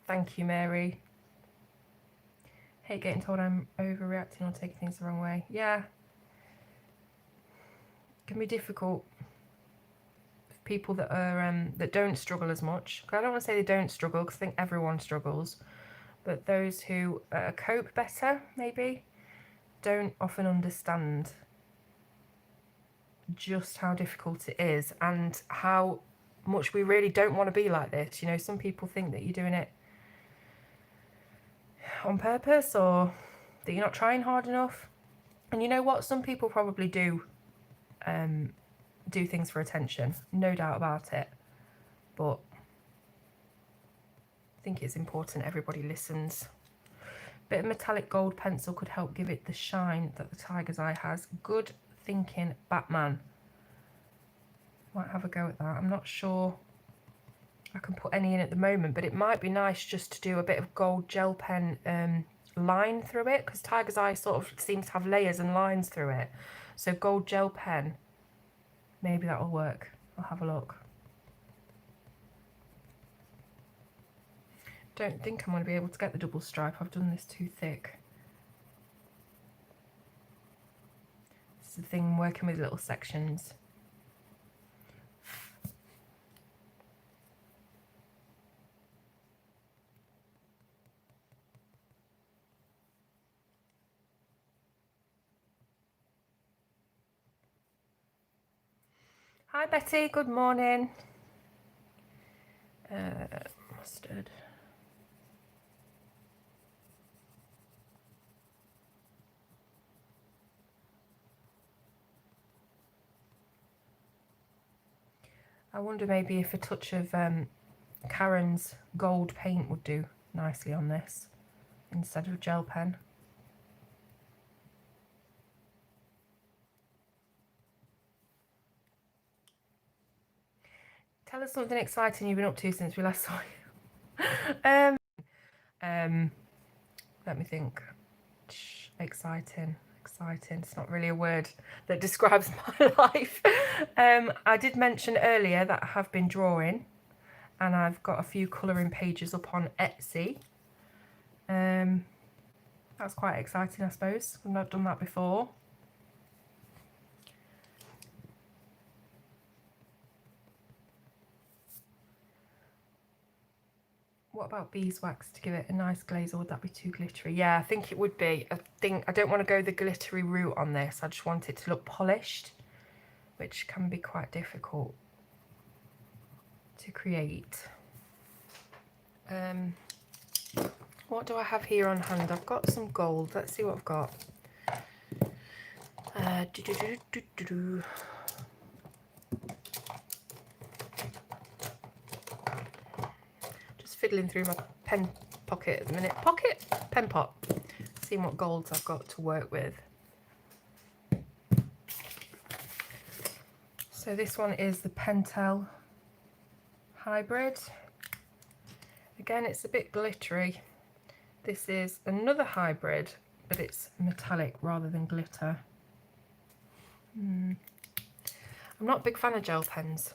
Thank you, Mary. Hate getting told I'm overreacting or taking things the wrong way. Yeah, it can be difficult for people that are that don't struggle as much. I don't want to say they don't struggle, because I think everyone struggles, but those who cope better, maybe, don't often understand just how difficult it is, and how much we really don't want to be like this. You know, some people think that you're doing it on purpose, or that you're not trying hard enough. And you know what? Some people probably do things for attention, no doubt about it. But I think it's important everybody listens. Bit of metallic gold pencil could help give it the shine that the tiger's eye has. Good thinking, Batman. Might have a go at that. I'm not sure I can put any in at the moment, but it might be nice just to do a bit of gold gel pen line through it, because tiger's eye sort of seems to have layers and lines through it. So gold gel pen, maybe that'll work. I'll have a look. Don't think I'm going to be able to get the double stripe. I've done this too thick. It's the thing working with little sections. Hi Betty, good morning. Mustard. I wonder maybe if a touch of Karen's gold paint would do nicely on this instead of gel pen. Tell us something exciting you've been up to since we last saw you. Let me think. Exciting. It's not really a word that describes my life. I did mention earlier that I have been drawing, and I've got a few colouring pages up on Etsy. That's quite exciting, I suppose. I've not done that before. What about beeswax to give it a nice glaze, or would that be too glittery? Yeah, I think it would be. I don't want to go the glittery route on this. I just want it to look polished, which can be quite difficult to create. What do I have here on hand? I've got some gold. Let's see what I've got. Just fiddling through my pen pocket at the minute. Pen pot. Seeing what golds I've got to work with. So this one is the Pentel hybrid. Again, it's a bit glittery. This is another hybrid, but it's metallic rather than glitter. I'm not a big fan of gel pens.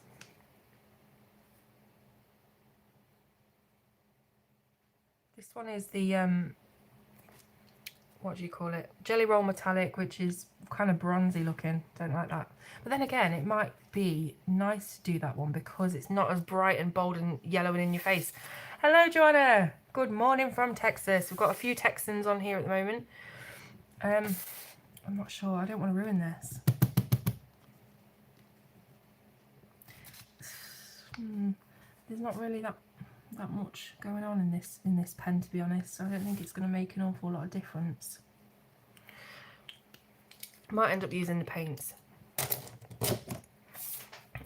This one is the, what do you call it? Jelly Roll Metallic, which is kind of bronzy looking. Don't like that. But then again, it might be nice to do that one because it's not as bright and bold and yellow and in your face. Hello, Joanna. Good morning from Texas. We've got a few Texans on here at the moment. I'm not sure. I don't want to ruin this. There's not really that much going on in this pen, to be honest. So I don't think it's going to make an awful lot of difference. I might end up using the paints.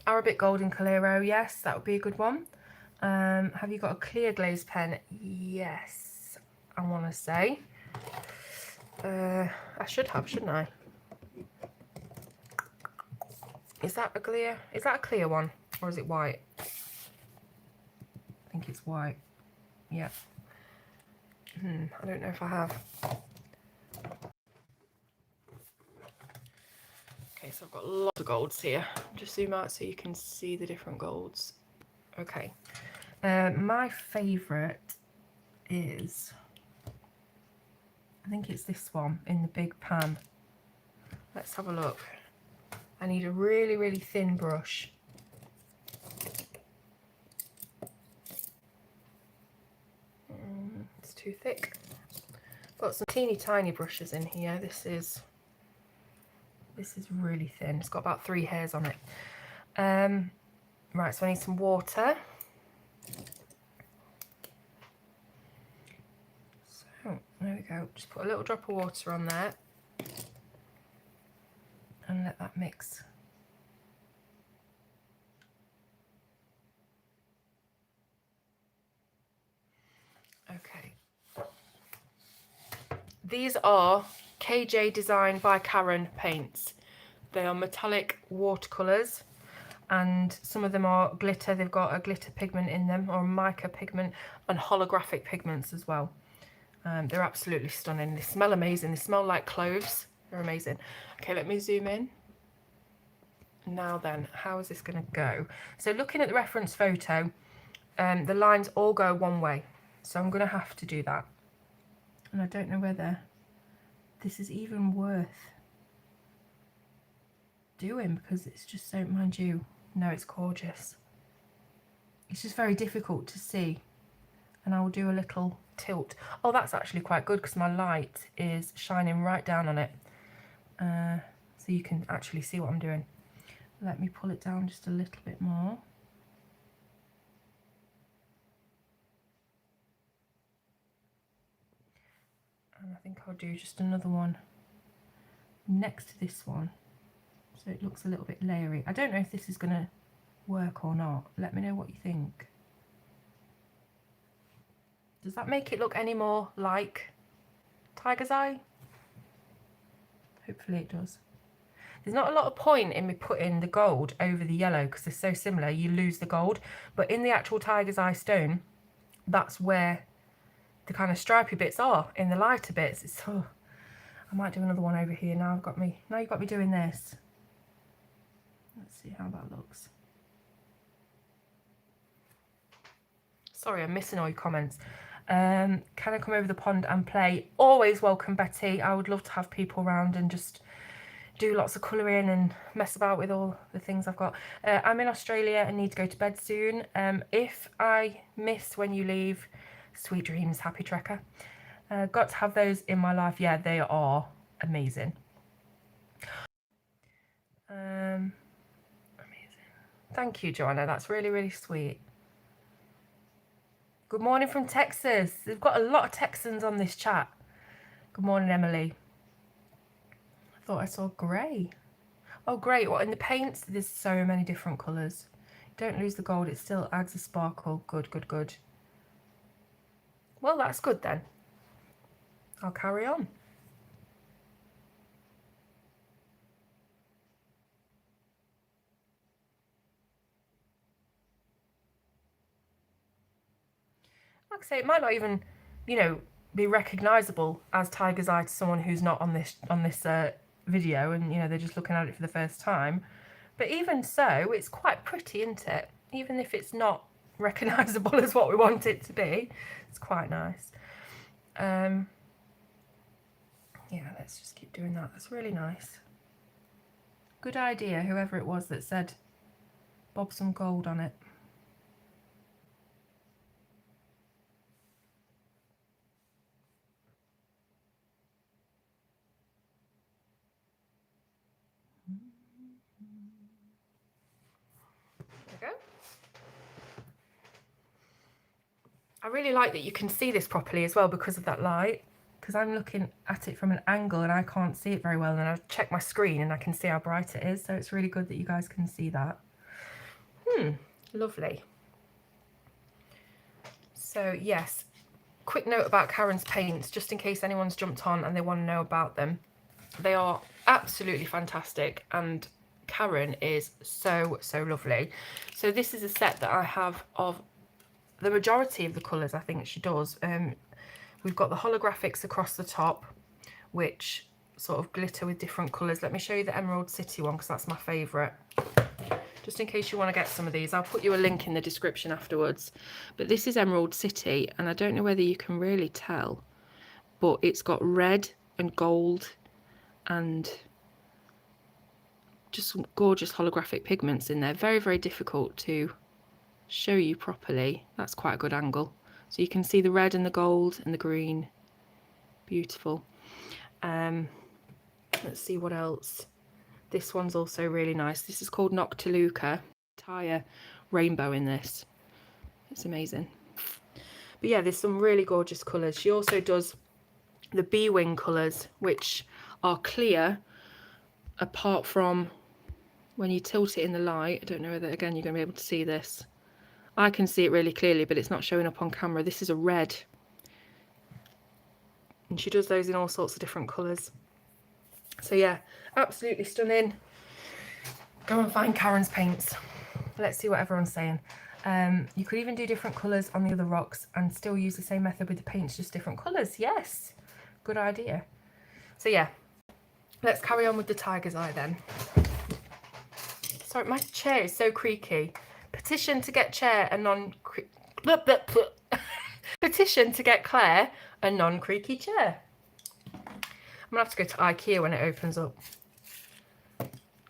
Arabic Golden Colero, yes, that would be a good one. Have you got a clear glaze pen? Yes, I want to say. I should have, shouldn't I? Is that a clear one, or is it white? I think it's white. Yeah. I don't know if I have. Okay, so I've got lots of golds here. Just zoom out so you can see the different golds. Okay. My favourite is, I think it's this one in the big pan. Let's have a look. I need a really, really thin brush. It's too thick. Got some teeny tiny brushes in here. This is really thin. It's got about 3 hairs on it. Right, so I need some water. So there we go. Just put a little drop of water on there and let that mix. Okay. These are KJ Design by Karen paints. They are metallic watercolours, and some of them are glitter. They've got a glitter pigment in them, or a mica pigment, and holographic pigments as well. They're absolutely stunning. They smell amazing. They smell like cloves. They're amazing. Okay, let me zoom in. Now then, how is this going to go? So looking at the reference photo, the lines all go one way. So I'm going to have to do that. And I don't know whether this is even worth doing, because it's just so, mind you, no, it's gorgeous. It's just very difficult to see. And I will do a little tilt. Oh, that's actually quite good because my light is shining right down on it. So you can actually see what I'm doing. Let me pull it down just a little bit more. And I think I'll do just another one next to this one, so it looks a little bit layering. I don't know if this is going to work or not. Let me know what you think. Does that make it look any more like Tiger's Eye? Hopefully it does. There's not a lot of point in me putting the gold over the yellow because they're so similar, you lose the gold. But in the actual Tiger's Eye stone, that's where the kind of stripy bits are, in the lighter bits. It's, oh, I might do another one over here. Now you've got me doing this. Let's see how that looks. Sorry, I'm missing all your comments. Can I come over the pond and play? Always welcome, Betty. I would love to have people around and just do lots of colouring and mess about with all the things I've got. I'm in Australia and need to go to bed soon. If I miss when you leave, sweet dreams, happy trekker. Got to have those in my life. Yeah, they are amazing. Amazing. Thank you, Joanna. That's really, really sweet. Good morning from Texas. We've got a lot of Texans on this chat. Good morning, Emily. I thought I saw grey. Oh, great. What, in the paints? There's so many different colours. Don't lose the gold. It still adds a sparkle. Good, good, good. Well, that's good then. I'll carry on. Like I say, it might not even, you know, be recognisable as Tiger's Eye to someone who's not on this video, and you know they're just looking at it for the first time. But even so, it's quite pretty, isn't it? Even if it's not recognisable as what we want it to be, it's quite nice. Yeah, let's just keep doing that. That's really nice. Good idea, whoever it was that said bob some gold on it. There we go. I really like that you can see this properly as well because of that light, because I'm looking at it from an angle and I can't see it very well, and I check my screen and I can see how bright it is, so it's really good that you guys can see that. Lovely. So yes, quick note about Karen's paints, just in case anyone's jumped on and they want to know about them. They are absolutely fantastic, and Karen is so lovely. So this is a set that I have of the majority of the colours. I think she does. We've got the holographics across the top, which sort of glitter with different colours. Let me show you the Emerald City one because that's my favourite. Just in case you want to get some of these, I'll put you a link in the description afterwards. But this is Emerald City, and I don't know whether you can really tell, but it's got red and gold and just some gorgeous holographic pigments in there. Very difficult to show you properly. That's quite a good angle. So you can see the red and the gold and the green. Beautiful. Let's see what else. This one's also really nice. This is called Noctiluca. Entire rainbow in this. It's amazing. But yeah, there's some really gorgeous colours. She also does the bee wing colours, which are clear apart from when you tilt it in the light. I don't know whether, again, you're going to be able to see this. I can see it really clearly, but it's not showing up on camera. This is a red. And she does those in all sorts of different colours. So yeah, absolutely stunning. Go and find Karen's paints. Let's see what everyone's saying. You could even do different colours on the other rocks and still use the same method with the paints, just different colours. Yes, good idea. So yeah, let's carry on with the Tiger's Eye then. Sorry, my chair is so creaky. Petition to get chair a petition to get Claire a non-creaky chair. I'm gonna have to go to IKEA when it opens up.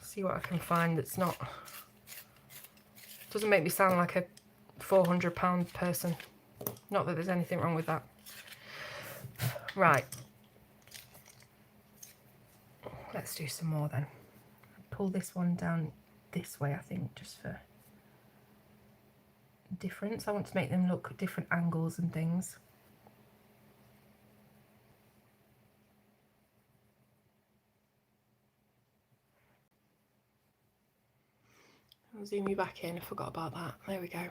See what I can find that's not, doesn't make me sound like a £400 person. Not that there's anything wrong with that. Right. Let's do some more then. Pull this one down this way, I think, just for difference. I want to make them look at different angles and things. I'll zoom you back in. I forgot about that. There we go.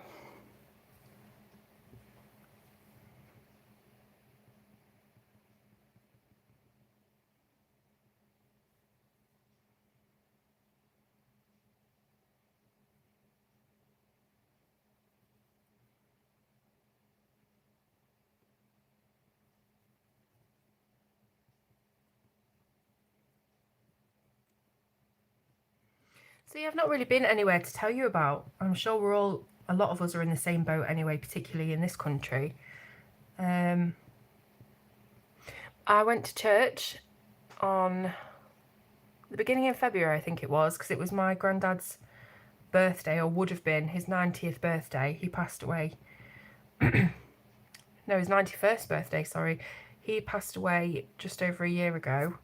See, I've not really been anywhere to tell you about. I'm sure we're all a lot of us are in the same boat anyway, particularly in this country. I went to church on the beginning of February, I think it was, because it was my granddad's birthday, or would have been his 90th birthday. He passed away. No, his 91st birthday, sorry. He passed away just over a year ago.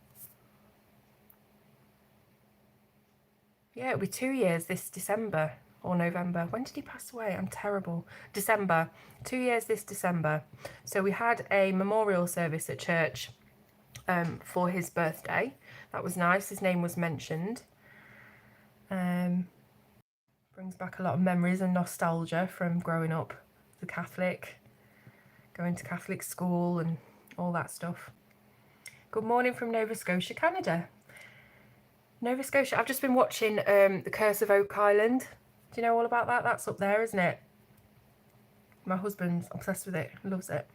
Yeah, it'll be 2 years this December or November. When did he pass away? I'm terrible. December. 2 years this December. So we had a memorial service at church for his birthday. That was nice. His name was mentioned. Brings back a lot of memories and nostalgia from growing up as a Catholic, going to Catholic school and all that stuff. Good morning from Nova Scotia, Canada. Nova Scotia. I've just been watching The Curse of Oak Island. Do you know all about that? That's up there, isn't it? My husband's obsessed with it, loves it.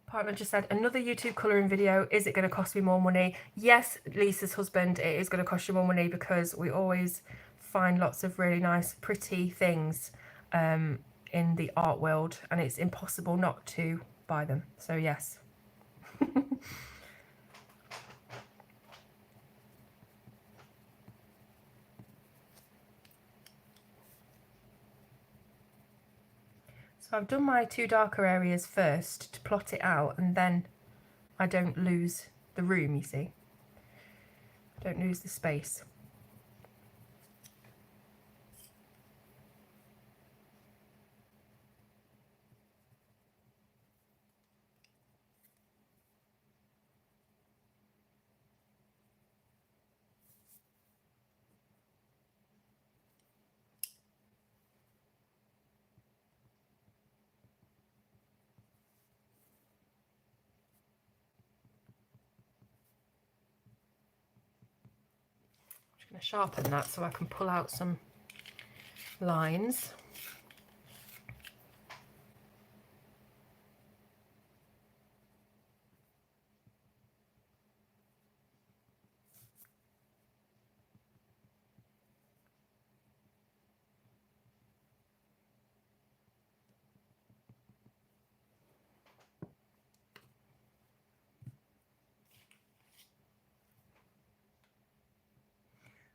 Partner just said, another YouTube colouring video, is it going to cost me more money? Yes, Lisa's husband, it is going to cost you more money, because we always find lots of really nice, pretty things in the art world, and it's impossible not to buy them. So yes. So I've done my two darker areas first to plot it out, and then I don't lose the room, you see. I don't lose the space. I'm going to sharpen that so I can pull out some lines.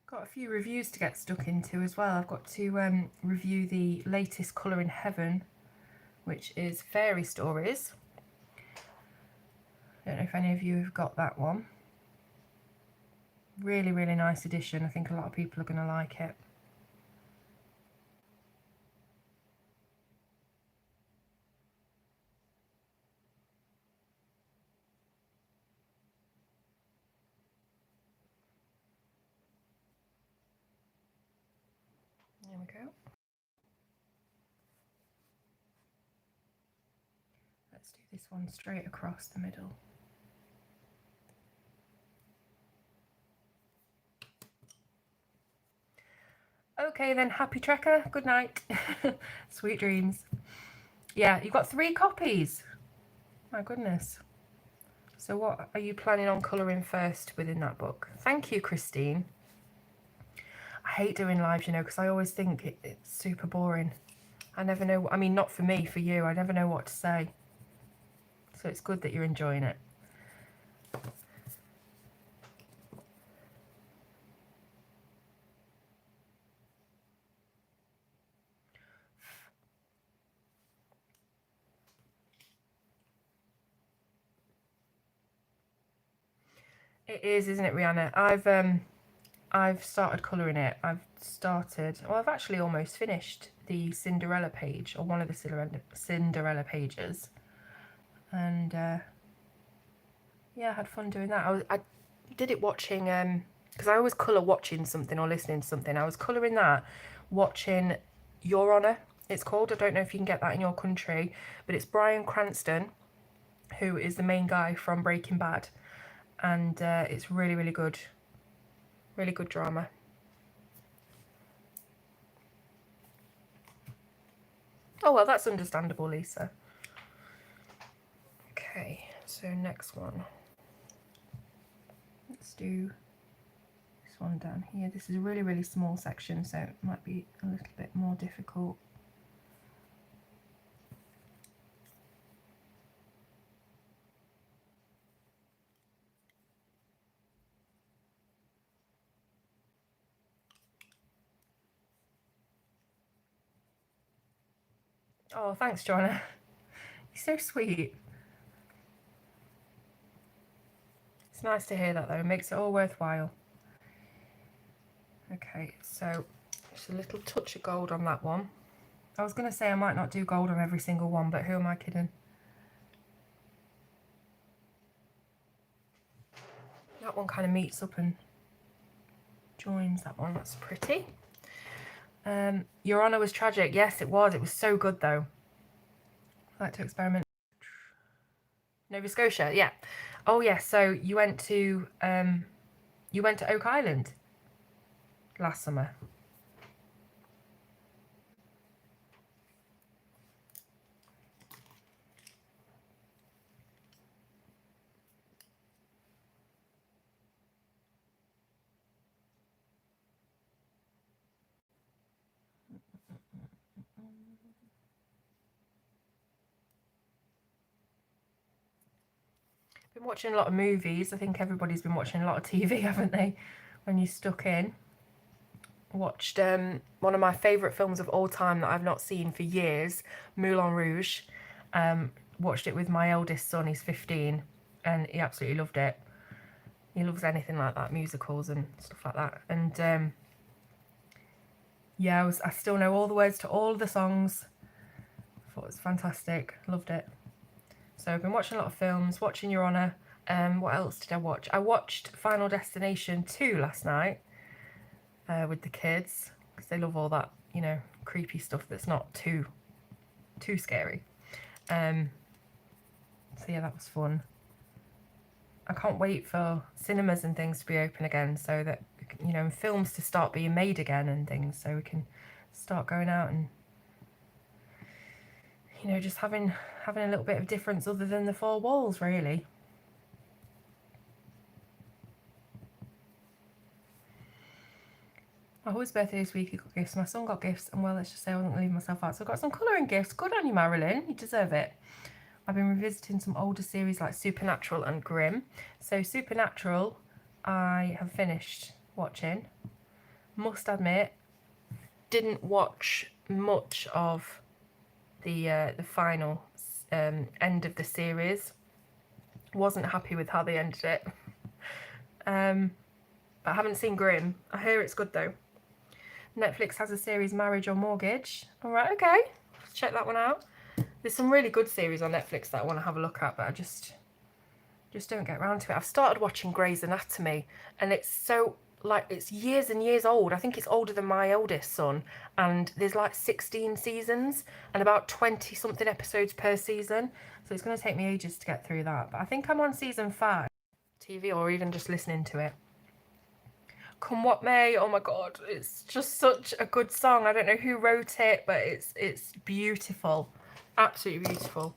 Got a few reviews to get stuck into as well. I've got to review the latest Colour in Heaven, which is Fairy Stories. I don't know if any of you have got that one. Really, really nice edition. I think a lot of people are going to like it. There we go. Let's do this one straight across the middle. Okay then, happy trekker, good night. Sweet dreams. Yeah, you've got 3 copies. My goodness. So what are you planning on colouring first within that book? Thank you, Christine. I hate doing lives, you know, because I always think it's super boring. I never know, I mean, not for me, for you. I never know what to say. So it's good that you're enjoying it. It is, isn't it, Rihanna? I've started colouring it. I've actually almost finished the Cinderella page, or one of the Cinderella pages. And yeah, I had fun doing that. I did it watching, because I always colour watching something or listening to something. I was colouring that, watching Your Honour, it's called. I don't know if you can get that in your country, but it's Bryan Cranston, who is the main guy from Breaking Bad. And it's really, really good. Really good drama. Oh, well, that's understandable, Lisa. Okay, so next one. Let's do this this one down here. This is a really, really small section, so it might be a little bit more difficult. Oh, thanks, Joanna. You're so sweet. It's nice to hear that, though. It makes it all worthwhile. Okay, so just a little touch of gold on that one. I was going to say I might not do gold on every single one, but who am I kidding? That one kind of meets up and joins that one. That's pretty. Your Honour was tragic. Yes, it was. It was so good, though. I like to experiment. Nova Scotia, yeah. Oh, yeah. So you went to Oak Island last summer. Been watching a lot of movies. I think everybody's been watching a lot of TV, haven't they? When you're stuck in. Watched one of my favourite films of all time that I've not seen for years, Moulin Rouge. Watched it with my eldest son. He's 15, and he absolutely loved it. He loves anything like that, musicals and stuff like that. And yeah, I still know all the words to all of the songs. I thought it was fantastic. Loved it. So I've been watching a lot of films, watching Your Honour. What else did I watch? I watched Final Destination 2 last night with the kids, because they love all that, you know, creepy stuff that's not too scary. So yeah, that was fun. I can't wait for cinemas and things to be open again, so that, you know, and films to start being made again and things, so we can start going out and, you know, just having a little bit of difference other than the four walls, really. My husband's birthday this week, he got gifts. My son got gifts, and well, let's just say I wasn't leaving myself out. So I got some colouring gifts. Good on you, Marilyn. You deserve it. I've been revisiting some older series like Supernatural and Grimm. So Supernatural, I have finished watching. Must admit, didn't watch much of the final end of the series. Wasn't happy with how they ended it. But I haven't seen Grimm. I hear it's good though. Netflix has a series, Marriage or Mortgage. All right, okay. Let's check that one out. There's some really good series on Netflix that I want to have a look at, but I just don't get around to it. I've started watching Grey's Anatomy, and it's so, like, it's years and years old. I think it's older than my eldest son, and there's like 16 seasons and about 20 something episodes per season. So it's going to take me ages to get through that. But I think I'm on season 5, TV, or even just listening to it. Come What May, oh my god, it's just such a good song. I don't know who wrote it, but it's beautiful, absolutely beautiful.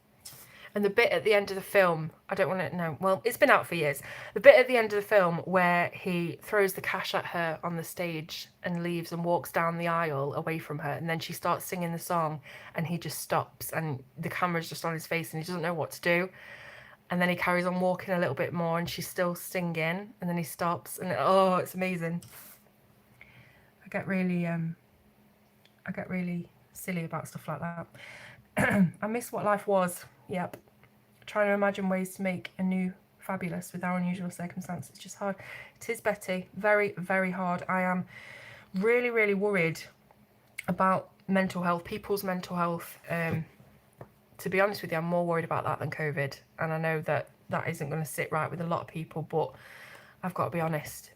And the bit at the end of the film, I don't want to know, well, it's been out for years. The bit at the end of the film where he throws the cash at her on the stage and leaves and walks down the aisle away from her, and then she starts singing the song and he just stops and the camera's just on his face and he doesn't know what to do. And then he carries on walking a little bit more and she's still singing, and then he stops, and oh, it's amazing. I get really silly about stuff like that. I miss What Life Was. Yep. Trying to imagine ways to make a new Fabulous with our unusual circumstances. It's just hard. It is, Betty. Very, very hard. I am really, really worried about mental health, people's mental health. To be honest with you, I'm more worried about that than COVID. And I know that that isn't going to sit right with a lot of people, but I've got to be honest.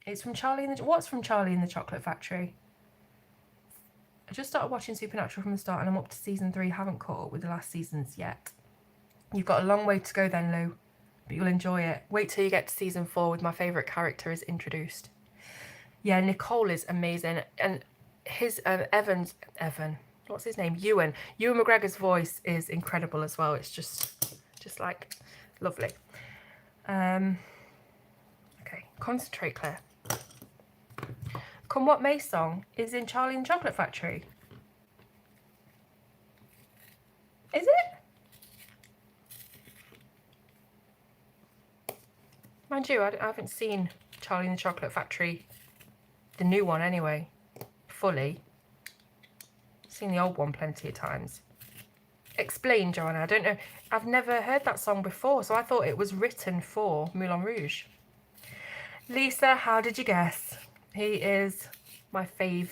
It's from Charlie and the... What's from Charlie and the Chocolate Factory? I just started watching Supernatural from the start and I'm up to season 3. Haven't caught up with the last seasons yet. You've got a long way to go then, Lou, but you'll enjoy it. Wait till you get to season 4 with my favourite character is introduced. Yeah, Nicole is amazing. And his Evan, what's his name? Ewan McGregor's voice is incredible as well. It's just like lovely. Okay, concentrate, Claire. Come What May song is in Charlie and the Chocolate Factory. Is it? Mind you, I haven't seen Charlie and the Chocolate Factory, the new one anyway, fully. Seen the old one plenty of times. Explain, Joanna. I don't know. I've never heard that song before, so I thought it was written for Moulin Rouge. Lisa, how did you guess? He is my fave.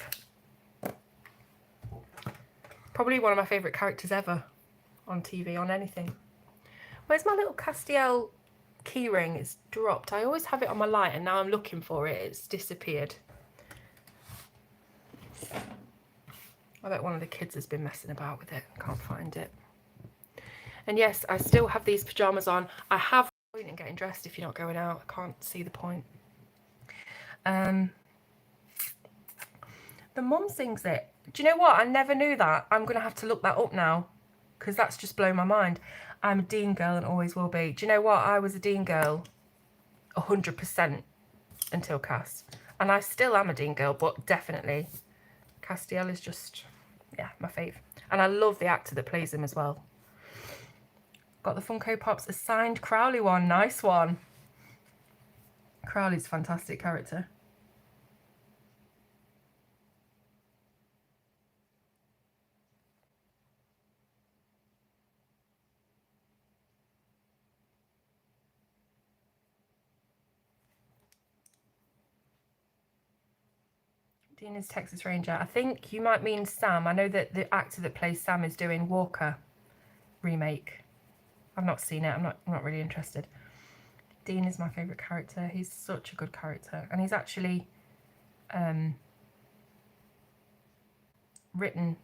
Probably one of my favourite characters ever on TV, on anything. Where's my little Castiel keyring? It's dropped. I always have it on my light and now I'm looking for it. It's disappeared. I bet one of the kids has been messing about with it. Can't find it. And yes, I still have these pyjamas on. I have no point in getting dressed if you're not going out. I can't see the point. The mum sings it. Do you know what? I never knew that. I'm going to have to look that up now because that's just blown my mind. I'm a Dean girl and always will be. Do you know what? I was a Dean girl 100% until Cass. And I still am a Dean girl, but definitely Castiel is just, yeah, my fave. And I love the actor that plays him as well. Got the Funko Pops, a signed Crowley one. Nice one. Crowley's a fantastic character. Dean is Texas Ranger. I think you might mean Sam. I know that the actor that plays Sam is doing Walker remake. I've not seen it. I'm not really interested. Dean is my favourite character. He's such a good character. And he's actually written,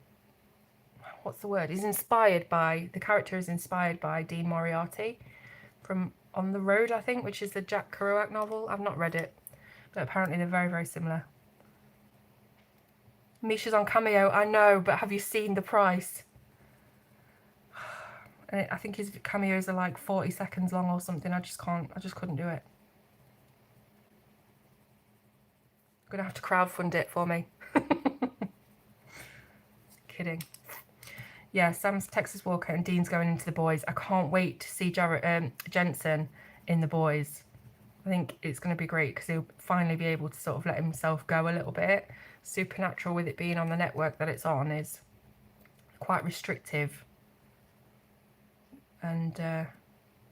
what's the word? He's inspired by, the character is inspired by Dean Moriarty from On the Road, I think, which is the Jack Kerouac novel. I've not read it, but apparently they're very, very similar. Misha's on Cameo, I know, but have you seen the price? And I think his cameos are like 40 seconds long or something. I just couldn't do it. I'm gonna have to crowdfund it for me. Kidding. Yeah, Sam's Texas Walker and Dean's going into The Boys. I can't wait to see Jensen in The Boys. I think it's going to be great because he'll finally be able to sort of let himself go a little bit. Supernatural, with it being on the network that it's on, is quite restrictive. And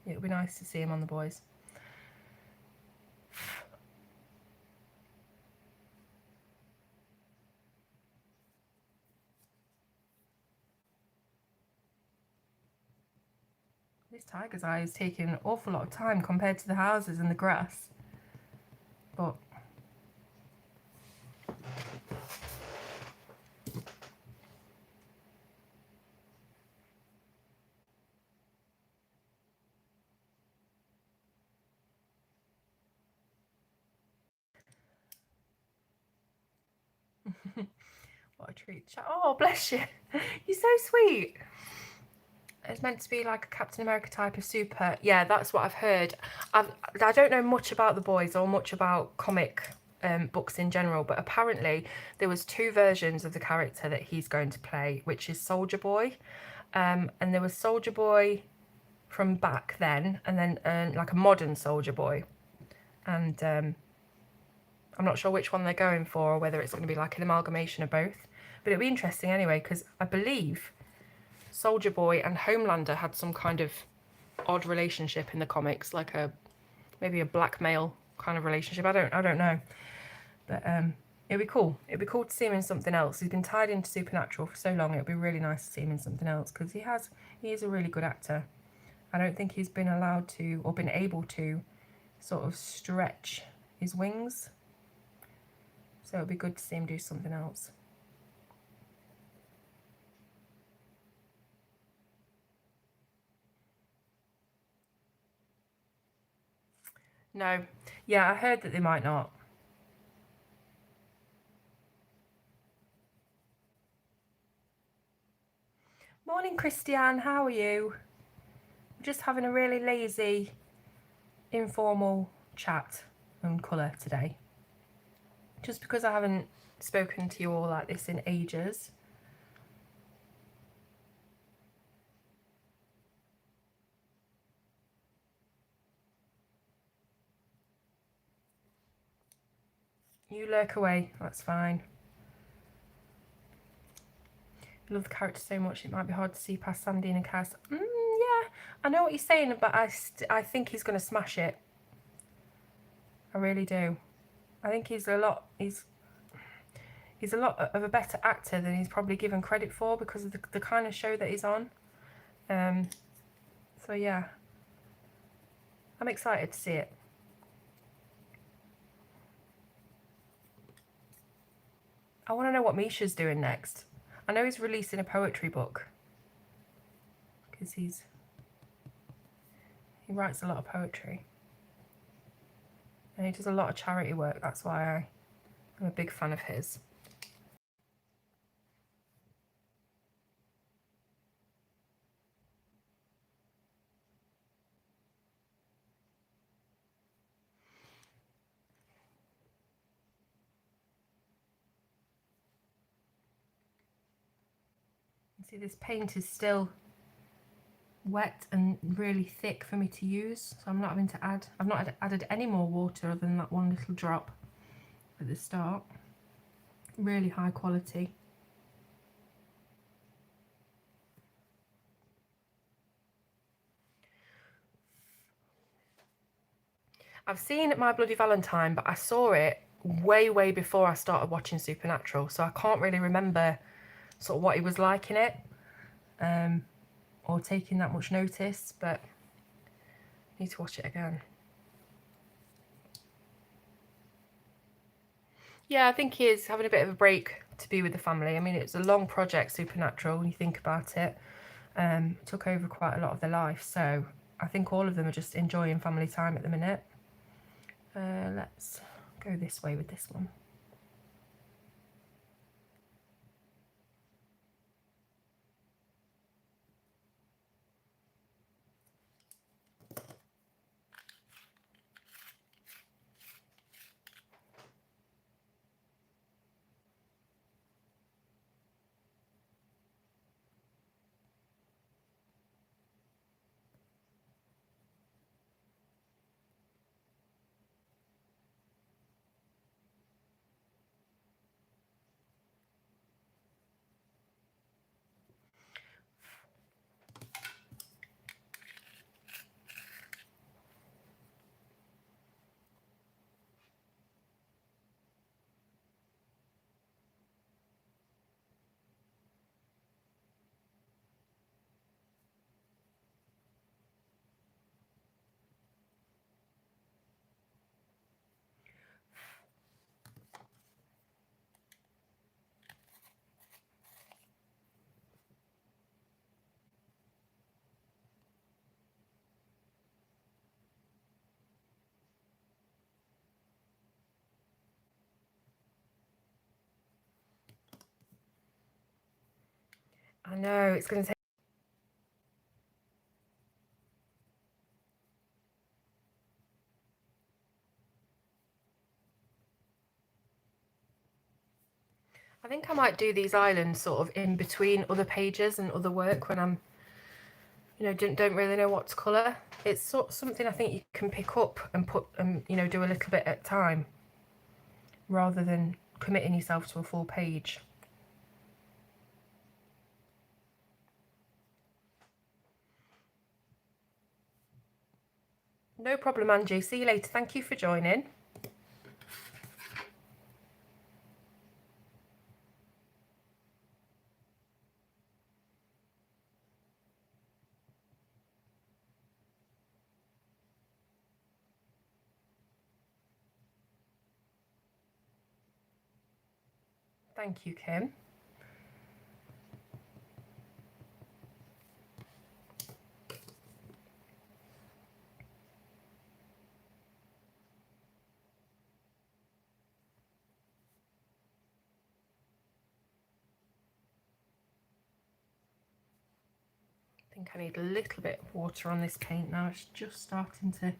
it'll be nice to see him on The Boys. This tiger's eye is taking an awful lot of time compared to the houses and the grass. But what a treat. Oh, bless you. You're so sweet. It's meant to be like a Captain America type of super. Yeah, that's what I've heard. I don't know much about The Boys or much about comic books in general, but apparently there was 2 versions of the character that he's going to play, which is Soldier Boy. And there was Soldier Boy from back then, and then like a modern Soldier Boy. And I'm not sure which one they're going for, or whether it's going to be like an amalgamation of both. But it'll be interesting anyway, because I believe Soldier Boy and Homelander had some kind of odd relationship in the comics, like maybe a blackmail kind of relationship. I don't know, but it'd be cool. It'd be cool to see him in something else. He's been tied into Supernatural for so long. It'd be really nice to see him in something else because he is a really good actor. I don't think he's been allowed to or been able to sort of stretch his wings. So it'd be good to see him do something else. No. Yeah, I heard that they might not. Morning, Christiane. How are you? We're just having a really lazy informal chat and colour today. Just because I haven't spoken to you all like this in ages. You lurk away, that's fine. I love the character so much, it might be hard to see past Sandy and Kaz. Yeah, I know what you're saying, but I think he's going to smash it. I really do. I think he's a lot of a better actor than he's probably given credit for because of the kind of show that he's on. So yeah, I'm excited to see it. I want to know what Misha's doing next. I know he's releasing a poetry book because he writes a lot of poetry and he does a lot of charity work. That's why I'm a big fan of his. See, this paint is still wet and really thick for me to use, so I'm not having to add, I've not added any more water other than that one little drop at the start. Really high quality. I've seen My Bloody Valentine, but I saw it way before I started watching Supernatural, so I can't really remember sort of what he was like in it, or taking that much notice, but I need to watch it again. Yeah, I think he is having a bit of a break to be with the family. I mean, it's a long project, Supernatural, when you think about it. Took over quite a lot of their life, so I think all of them are just enjoying family time at the minute. Let's go this way with this one. I know, it's going to take... I think I might do these islands sort of in between other pages and other work when I'm, you know, don't really know what to colour. It's sort of something I think you can pick up and put, you know, do a little bit at a time rather than committing yourself to a full page. No problem, Angie. See you later. Thank you for joining. Thank you, Kim. I think I need a little bit of water on this paint now. It's just starting to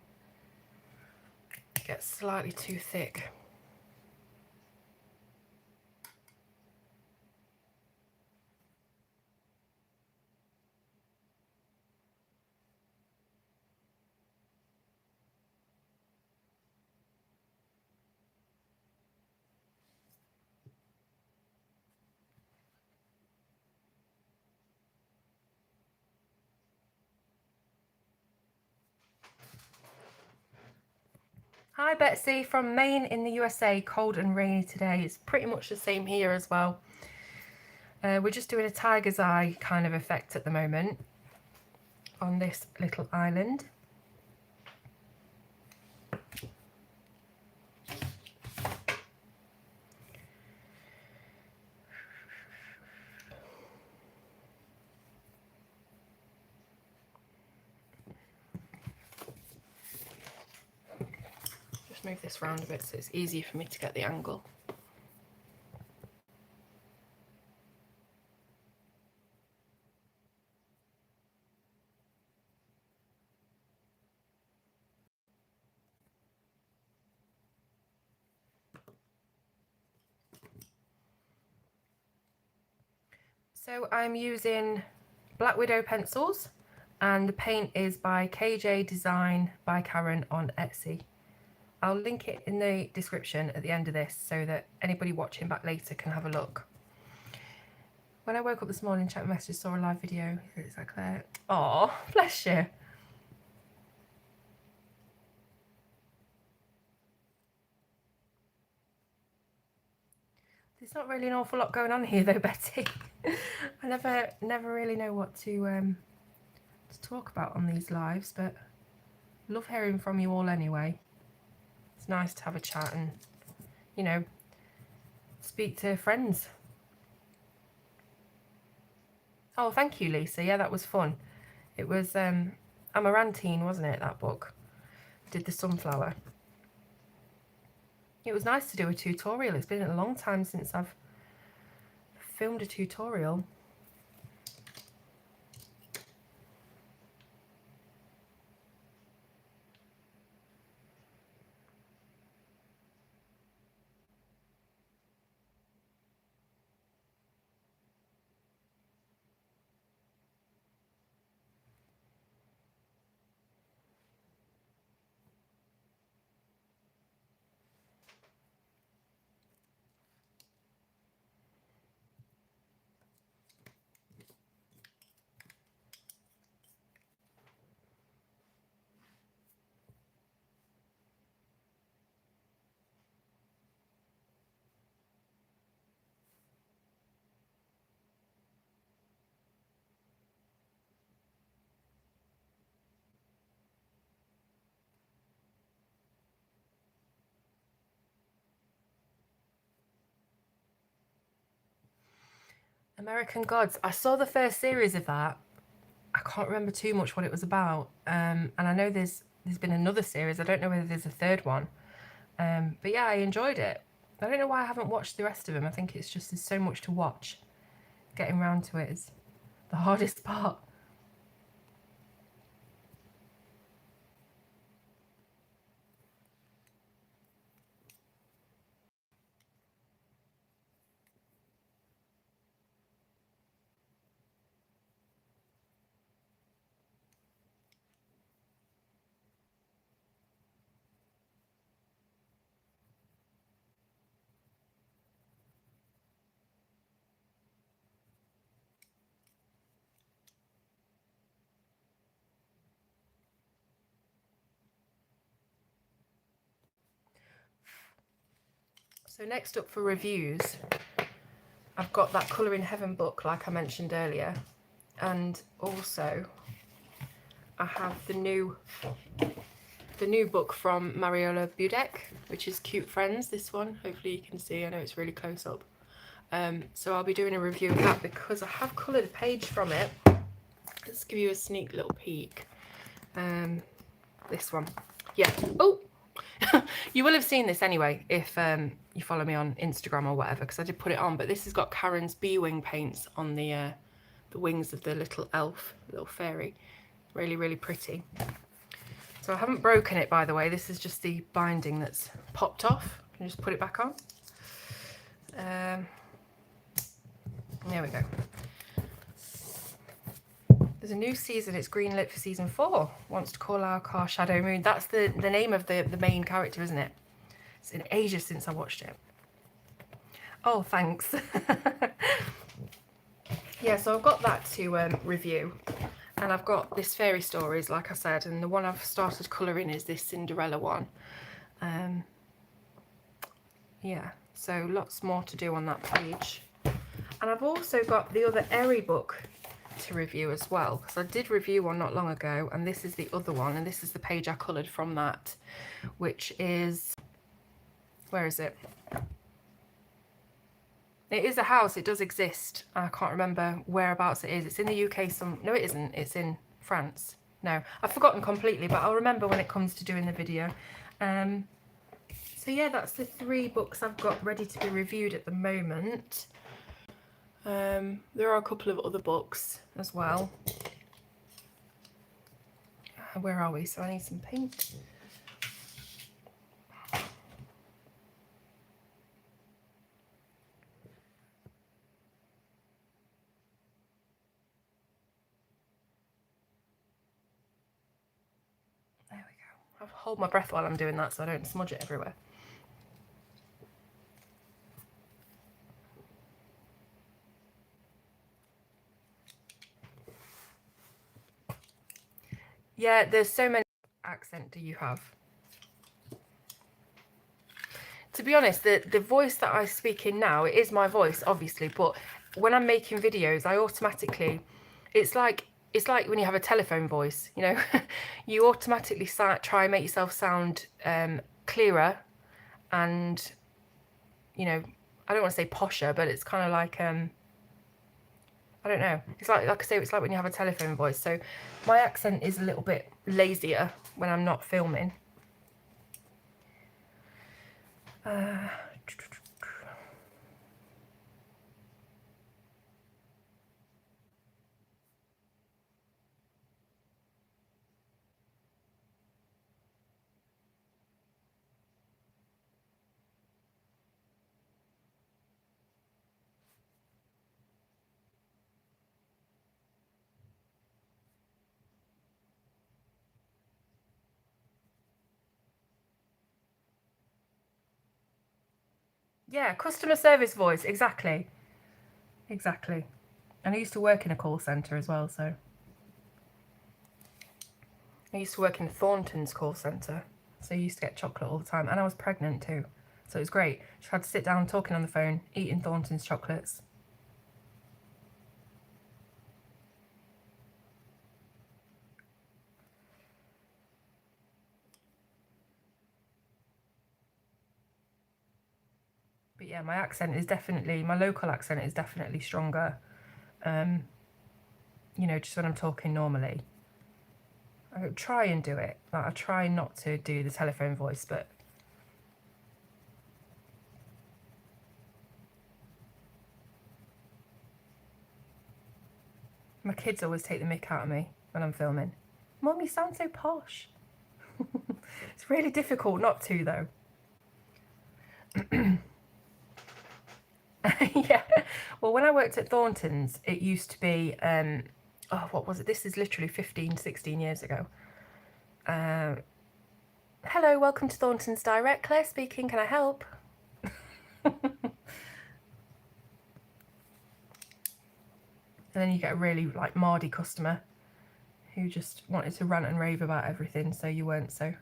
gets slightly too thick. Hi Betsy from Maine in the USA. Cold and rainy today. It's pretty much the same here as well. We're just doing a tiger's eye kind of effect at the moment on this little island. Just move this round a bit so it's easier for me to get the angle. So I'm using Black Widow pencils, and the paint is by KJ Design by Karen on Etsy. I'll link it in the description at the end of this so that anybody watching back later can have a look. When I woke up this morning, checked my messages, saw a live video. Is that Claire? Oh, bless you. There's not really an awful lot going on here though, Betty. I never really know what to talk about on these lives, but love hearing from you all anyway. It's nice to have a chat and, you know, speak to friends. Oh, thank you, Lisa. Yeah, that was fun. It was Amarantine, wasn't it, that book? Did the sunflower. It was nice to do a tutorial. It's been a long time since I've filmed a tutorial. American Gods. I saw the first series of that. I can't remember too much what it was about. And I know there's been another series. I don't know whether there's a third one. But yeah, I enjoyed it. I don't know why I haven't watched the rest of them. I think it's just there's so much to watch. Getting round to it is the hardest part. So next up for reviews, I've got that Colour in Heaven book like I mentioned earlier, and also I have the new book from Mariola Budek, which is Cute Friends. This one, hopefully you can see. I know it's really close up. So I'll be doing a review of that because I have coloured a page from it. Let's give you a sneak little peek. This one, yeah. Oh. You will have seen this anyway if you follow me on Instagram or whatever, because I did put it on. But this has got Karen's bee wing paints on the wings of the little elf, little fairy. Really, really pretty. So I haven't broken it, by the way. This is just the binding that's popped off. Can you just put it back on? There we go. There's a new season. It's greenlit for season 4. Wants to call our car Shadow Moon. That's the name of the main character, isn't it? It's been ages since I watched it. Oh, thanks. Yeah, so I've got that to review. And I've got this fairy stories, like I said, and the one I've started colouring is this Cinderella one. Yeah, so lots more to do on that page. And I've also got the other Airy book to review as well, because I did review one not long ago, and this is the other one, and this is the page I coloured from that, which is, where is it? It is a house, it does exist. I can't remember whereabouts it is. It's in the UK, no it isn't, it's in France. No, I've forgotten completely, but I'll remember when it comes to doing the video. So yeah, that's the 3 books I've got ready to be reviewed at the moment. There are a couple of other books as well. Where are we? So I need some pink. There we go. I'll hold my breath while I'm doing that so I don't smudge it everywhere. Yeah, there's so many. Accent do you have? To be honest, the voice that I speak in now, it is my voice, obviously, but when I'm making videos, I automatically, it's like when you have a telephone voice, you know, you automatically try and make yourself sound clearer and, you know, I don't want to say posher, but it's kind of like, I don't know. It's like I say, it's like when you have a telephone voice. So my accent is a little bit lazier when I'm not filming. Yeah, customer service voice, exactly. Exactly. And I used to work in a call centre as well, so. I used to work in Thornton's call centre, so I used to get chocolate all the time, and I was pregnant too, so it was great. She had to sit down talking on the phone, eating Thornton's chocolates. But yeah, my accent is definitely, my local accent is definitely stronger, you know, just when I'm talking normally. I try and do it, like I try not to do the telephone voice, but my kids always take the mick out of me when I'm filming. Mum, you sound so posh. It's really difficult not to, though. Yeah. Well, when I worked at Thornton's, it used to be, oh, what was it? This is literally 15, 16 years ago. Hello, welcome to Thornton's Direct. Claire speaking, can I help? And then you get a really like mardy customer who just wanted to rant and rave about everything, so you weren't so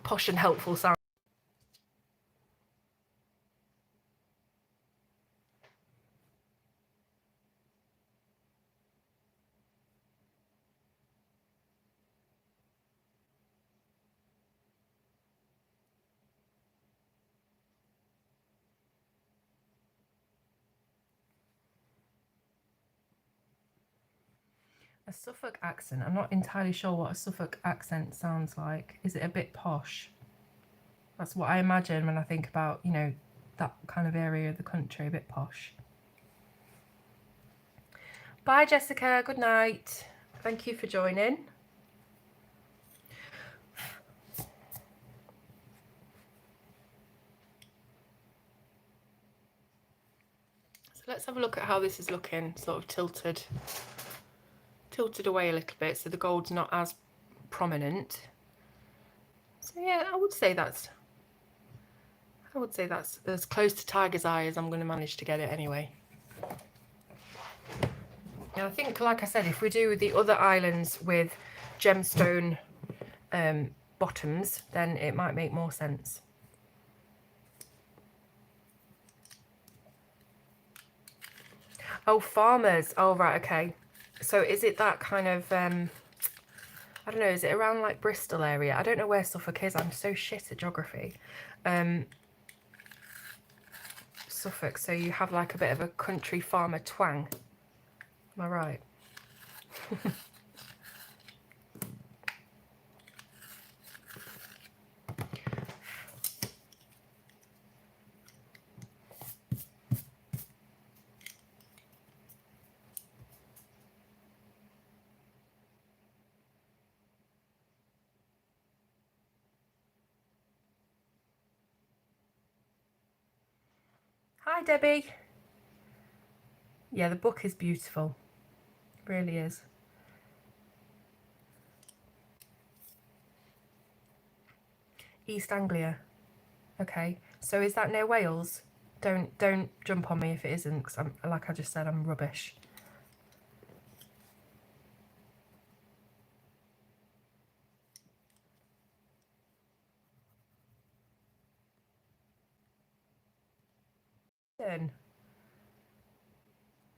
posh and helpful sound. A Suffolk accent. I'm not entirely sure what a Suffolk accent sounds like. Is it a bit posh? That's what I imagine when I think about, you know, that kind of area of the country, a bit posh. Bye, Jessica. Good night. Thank you for joining. let's have a look at how this is looking, sort of tilted away a little bit so the gold's not as prominent. So yeah, I would say that's as close to tiger's eye as I'm going to manage to get it anyway. And I think, like I said, if we do the other islands with gemstone bottoms, then it might make more sense. Oh, farmers. Oh, right, okay. So is it that kind of, I don't know, is it around like Bristol area? I don't know where Suffolk is. I'm so shit at geography. Suffolk, so you have like a bit of a country farmer twang. Am I right? Hi, Debbie. Yeah, the book is beautiful. It really is. East Anglia. Okay. So is that near Wales? Don't jump on me if it isn't, because I'm, like I just said, I'm rubbish.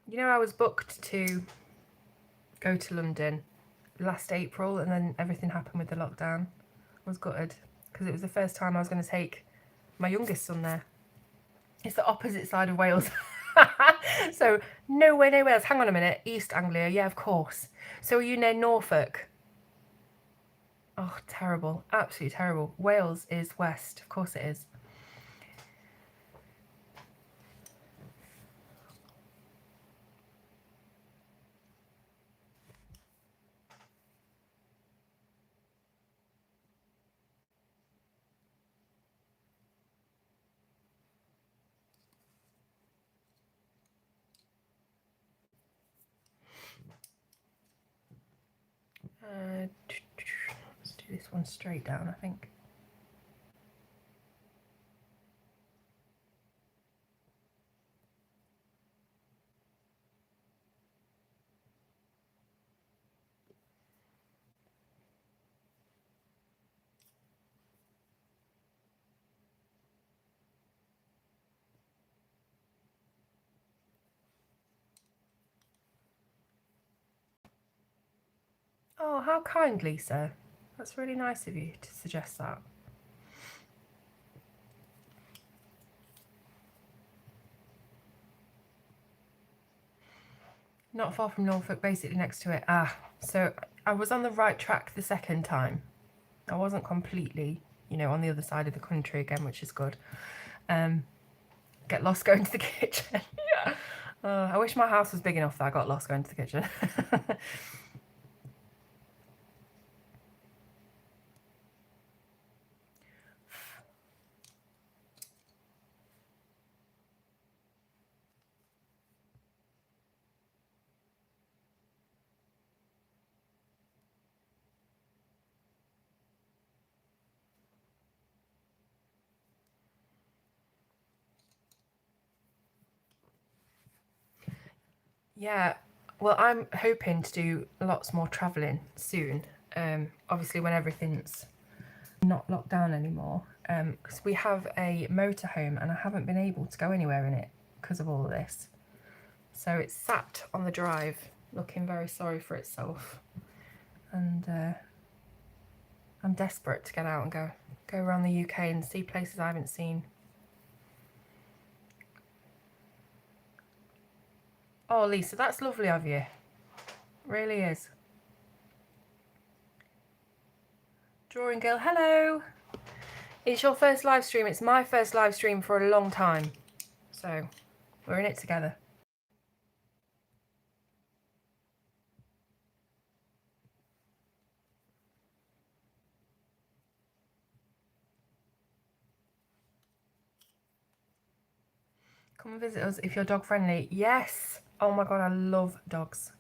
You know, I was booked to go to London last April, and then everything happened with the lockdown. I was gutted because it was the first time I was going to take my youngest son there. It's the opposite side of Wales. So nowhere near Wales. Hang on a minute. East Anglia, yeah, of course. So are you near Norfolk? Oh, terrible. Absolutely terrible. Wales is west. Of course it is. Let's do this one straight down, I think. Oh, how kind, Lisa. That's really nice of you to suggest that. Not far from Norfolk, basically next to it. Ah, so I was on the right track the second time. I wasn't completely, you know, on the other side of the country again, which is good. Get lost going to the kitchen. I wish my house was big enough that I got lost going to the kitchen. Yeah, well, I'm hoping to do lots more travelling soon. Obviously, when everything's not locked down anymore, because we have a motorhome and I haven't been able to go anywhere in it because of all of this. So it's sat on the drive, looking very sorry for itself, and I'm desperate to get out and go around the UK and see places I haven't seen. Oh, Lisa, that's lovely of you. It really is. Drawing Girl, hello. It's your first live stream. It's my first live stream for a long time. So we're in it together. Come visit us if you're dog friendly. Yes. Oh my god, I love dogs.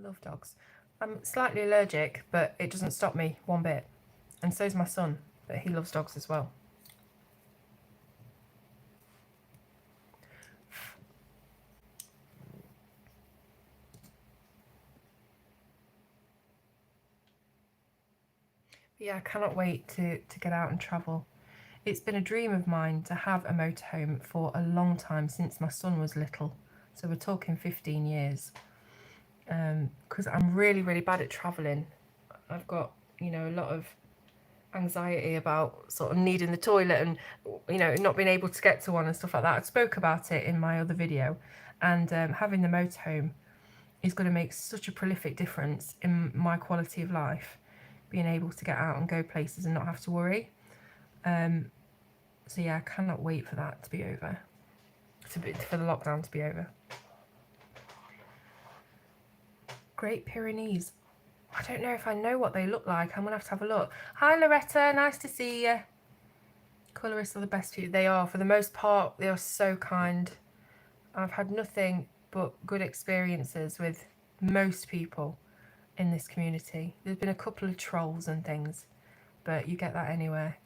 Love dogs. I'm slightly allergic, but it doesn't stop me one bit. And so's my son, but he loves dogs as well. Yeah, I cannot wait to get out and travel. It's been a dream of mine to have a motorhome for a long time, since my son was little. So we're talking 15 years. Because I'm really, really bad at travelling. I've got, you know, a lot of anxiety about sort of needing the toilet and, you know, not being able to get to one and stuff like that. I spoke about it in my other video, and having the motorhome is going to make such a prolific difference in my quality of life, being able to get out and go places and not have to worry. So yeah, I cannot wait for that to be over, for the lockdown to be over. Great Pyrenees. I don't know if I know what they look like. I'm going to have a look. Hi Loretta, nice to see you. Colourists are the best for you. They are, for the most part, they are so kind. I've had nothing but good experiences with most people in this community. There's been a couple of trolls and things, but you get that anywhere.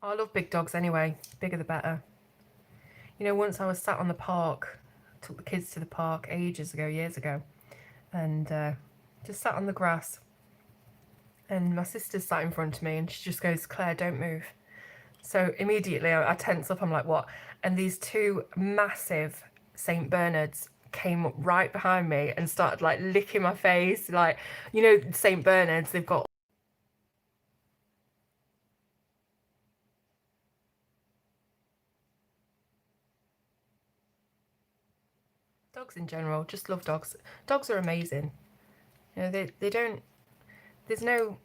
I love big dogs anyway. Bigger the better. You know, once I was sat on the park, took the kids to the park ages ago, years ago, and just sat on the grass. And my sister sat in front of me and she just goes, Claire, don't move. So immediately I tense up, I'm like, what? And these two massive St. Bernards came right behind me and started like licking my face. Like, you know, St. Bernards, they've got dogs in general, just love dogs. Dogs are amazing. You know, they don't, there's no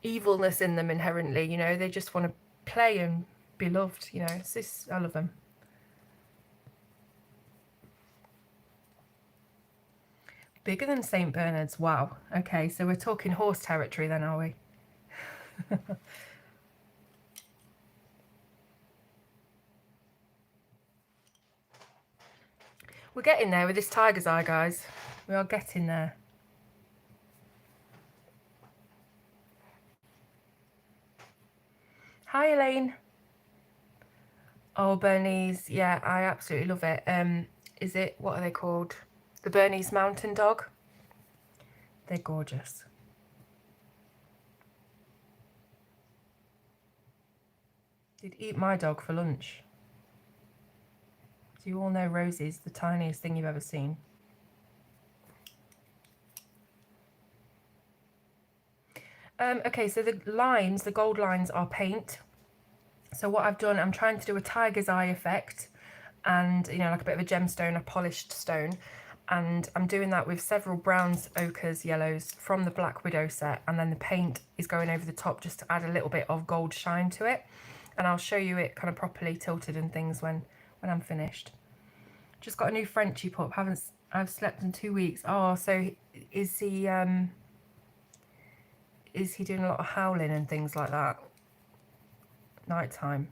evilness in them inherently, you know, they just want to play and be loved, you know. It's just, I love them. Bigger than St. Bernard's, wow. Okay, so we're talking horse territory then, are we? We're getting there with this tiger's eye, guys. We are getting there. Hi, Elaine. Oh, Bernese. Yeah, I absolutely love it. Is it, what are they called? The Bernese Mountain Dog. They're gorgeous. Did eat my dog for lunch. Do you all know Rosie's the tiniest thing you've ever seen? Okay, so the lines, the gold lines are paint. So what I've done, I'm trying to do a tiger's eye effect, and, you know, like a bit of a gemstone, a polished stone. And I'm doing that with several browns, ochres, yellows from the Black Widow set, and then the paint is going over the top just to add a little bit of gold shine to it. And I'll show you it kind of properly tilted and things when I'm finished. Just got a new Frenchie pup. I've slept in 2 weeks. Oh, so is he doing a lot of howling and things like that? Nighttime?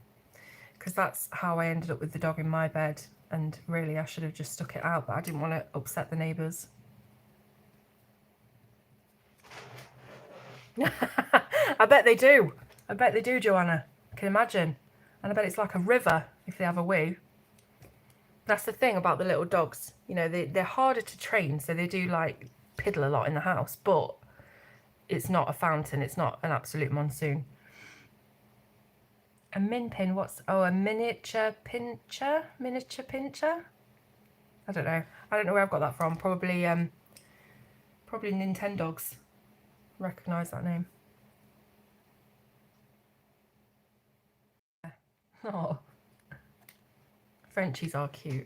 Because that's how I ended up with the dog in my bed, and really I should have just stuck it out, but I didn't want to upset the neighbours. I bet they do. I bet they do, Joanna. I can imagine. And I bet it's like a river if they have a wee. That's the thing about the little dogs. You know, they're harder to train, so they do like piddle a lot in the house, but it's not a fountain. It's not an absolute monsoon. A min pin, a miniature pincher? Miniature pincher? I don't know. I don't know where I've got that from. Probably Nintendogs. Recognise that name. Oh. Frenchies are cute.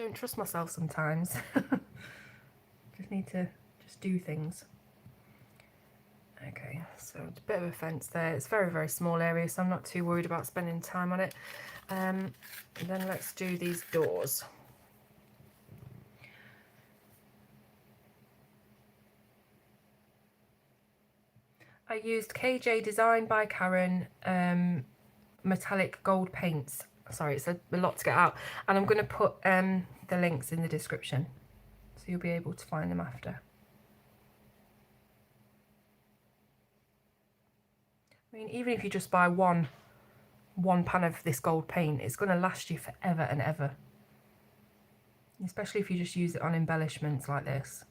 Don't trust myself sometimes. Just need to just do things. Okay, so a bit of a fence there. It's a very, very small area, so I'm not too worried about spending time on it. And then let's do these doors. I used KJ Design by Karen metallic gold paints. Sorry, it's a lot to get out. And I'm going to put the links in the description, so you'll be able to find them after. I mean, even if you just buy one pan of this gold paint, it's going to last you forever and ever. Especially if you just use it on embellishments like this.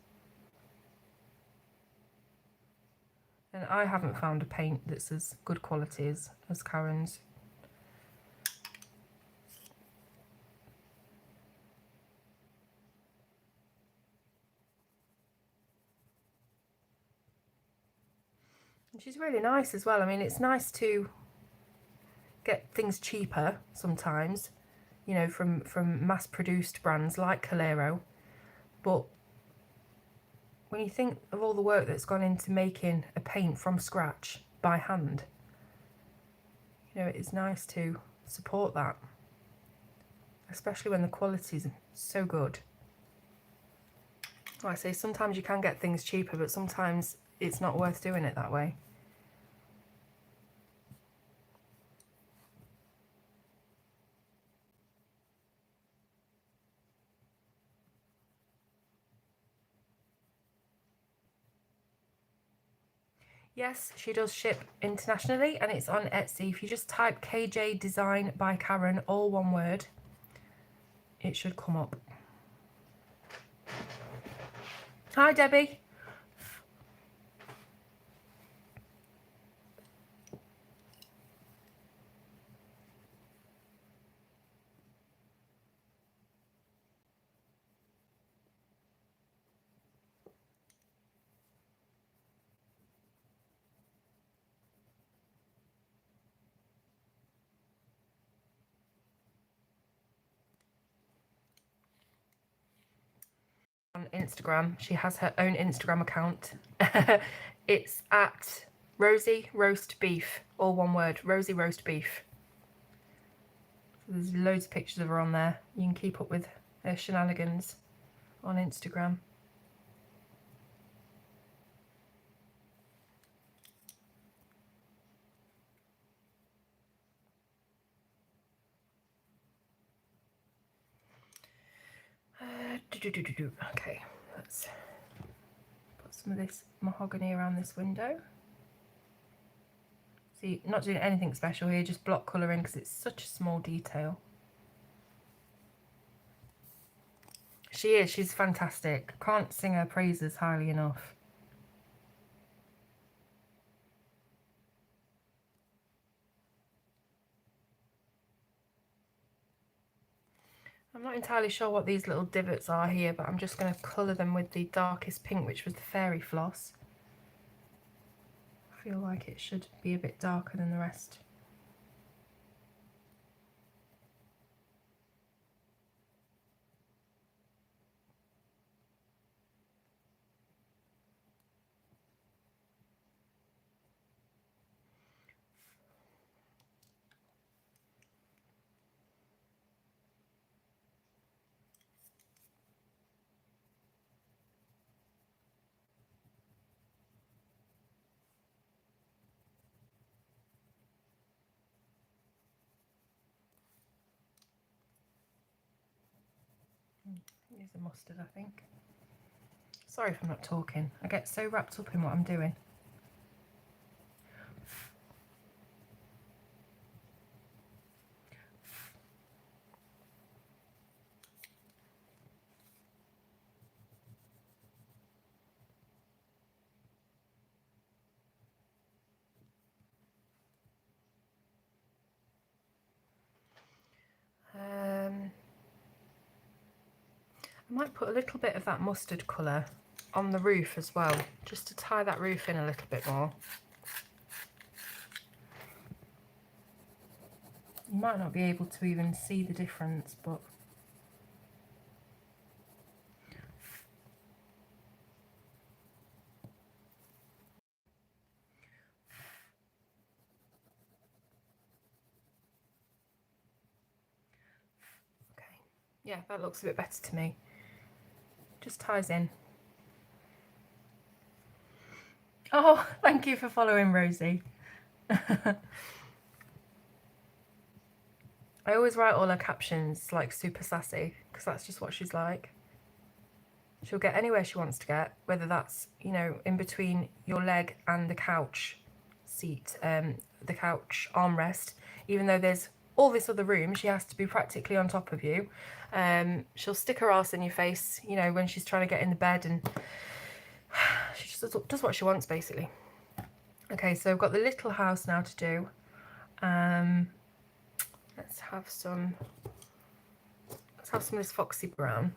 And I haven't found a paint that's as good quality as Karen's. And she's really nice as well. I mean, it's nice to get things cheaper sometimes, you know, from mass-produced brands like Calero. But when you think of all the work that's gone into making a paint from scratch by hand, you know, it is nice to support that, especially when the quality is so good. Like I say, sometimes you can get things cheaper, but sometimes it's not worth doing it that way. Yes, she does ship internationally, and it's on Etsy. If you just type KJ Design by Karen, all one word, it should come up. Hi, Debbie. On Instagram, she has her own Instagram account. It's at Rosie Roast Beef, all one word, Rosie Roast Beef. There's loads of pictures of her on there. You can keep up with her shenanigans on Instagram. Okay, let's put some of this mahogany around this window. See, not doing anything special here, just block colouring because it's such a small detail. She's fantastic. Can't sing her praises highly enough. I'm not entirely sure what these little divots are here, but I'm just going to colour them with the darkest pink, which was the fairy floss. I feel like it should be a bit darker than the rest. Use the mustard, I think. Sorry if I'm not talking. I get so wrapped up in what I'm doing. I might put a little bit of that mustard colour on the roof as well, just to tie that roof in a little bit more. You might not be able to even see the difference, but Yeah, that looks a bit better to me. Just ties in. Oh, thank you for following, Rosie. I always write all her captions like super sassy because that's just what she's like. She'll get anywhere she wants to get, whether that's, you know, in between your leg and the couch seat, the couch armrest. Even though there's all this other room, she has to be practically on top of you. She'll stick her arse in your face, you know, when she's trying to get in the bed, and she just does what she wants, basically. Okay, so I've got the little house now to do. Let's have some of this foxy brown.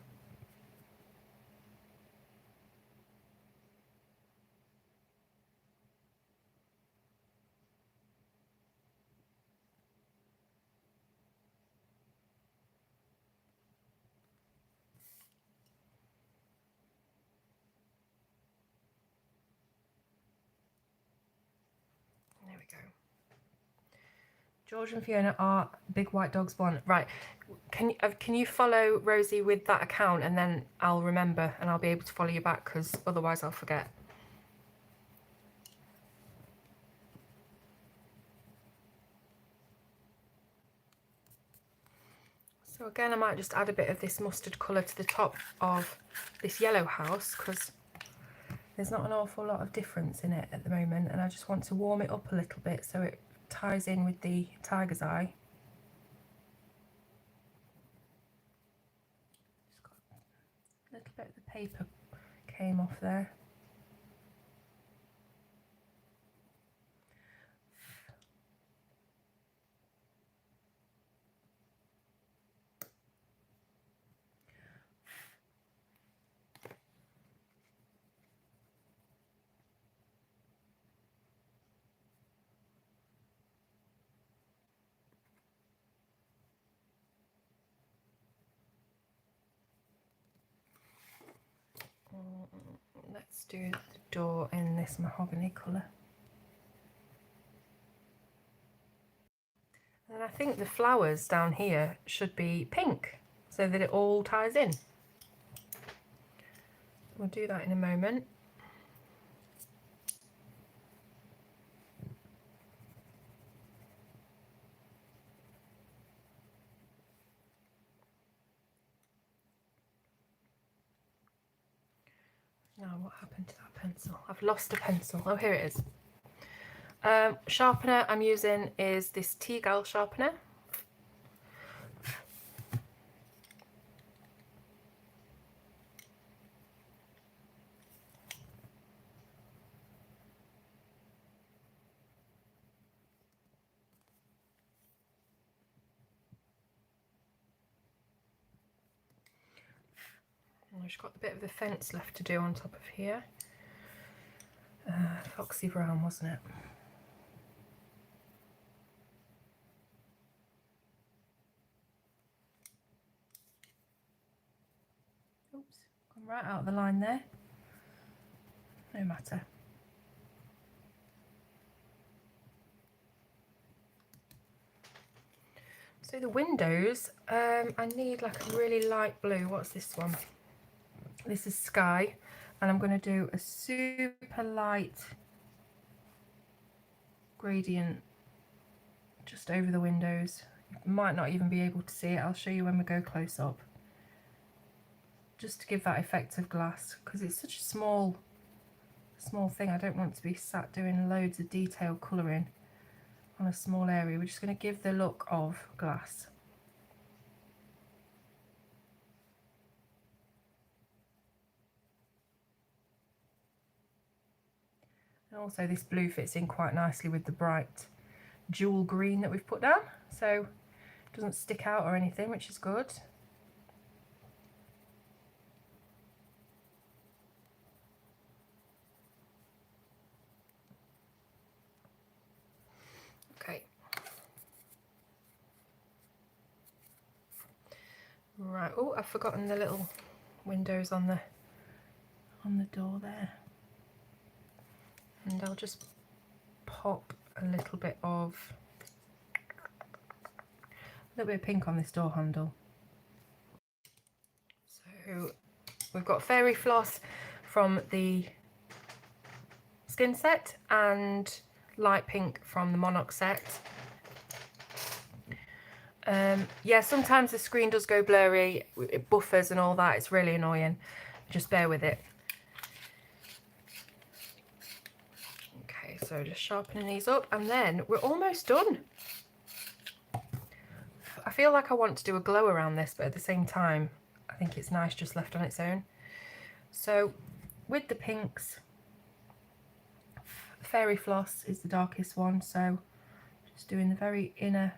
There we go. George and Fiona are Big White Dogs one. Right, can you follow Rosie with that account, and then I'll remember and I'll be able to follow you back, because otherwise I'll forget. So again, I might just add a bit of this mustard colour to the top of this yellow house, because there's not an awful lot of difference in it at the moment, and I just want to warm it up a little bit so it ties in with the tiger's eye. Just got a little bit of the paper came off there. Let's do the door in this mahogany colour. And I think the flowers down here should be pink so that it all ties in. We'll do that in a moment. Now, what happened to that pencil? I've lost a pencil. Oh, here it is. Sharpener I'm using is this Teagal sharpener. I've just got a bit of the fence left to do on top of here. Foxy brown, wasn't it? Oops, gone right out of the line there. No matter. So the windows, I need like a really light blue. What's this one? This is Sky, and I'm going to do a super light gradient just over the windows. You might not even be able to see it. I'll show you when we go close up. Just to give that effect of glass, because it's such a small thing. I don't want to be sat doing loads of detail colouring on a small area. We're just going to give the look of glass. And also this blue fits in quite nicely with the bright jewel green that we've put down, so it doesn't stick out or anything, which is good. Okay. Right. Oh, I've forgotten the little windows on the door there. And I'll just pop a little bit of pink on this door handle. So we've got Fairy Floss from the Skin set and Light Pink from the Monarch set. Yeah, sometimes the screen does go blurry, it buffers and all that, it's really annoying. Just bear with it. Okay, so just sharpening these up and then we're almost done. I feel like I want to do a glow around this, but at the same time, I think it's nice just left on its own. So with the pinks, Fairy Floss is the darkest one, so just doing the very inner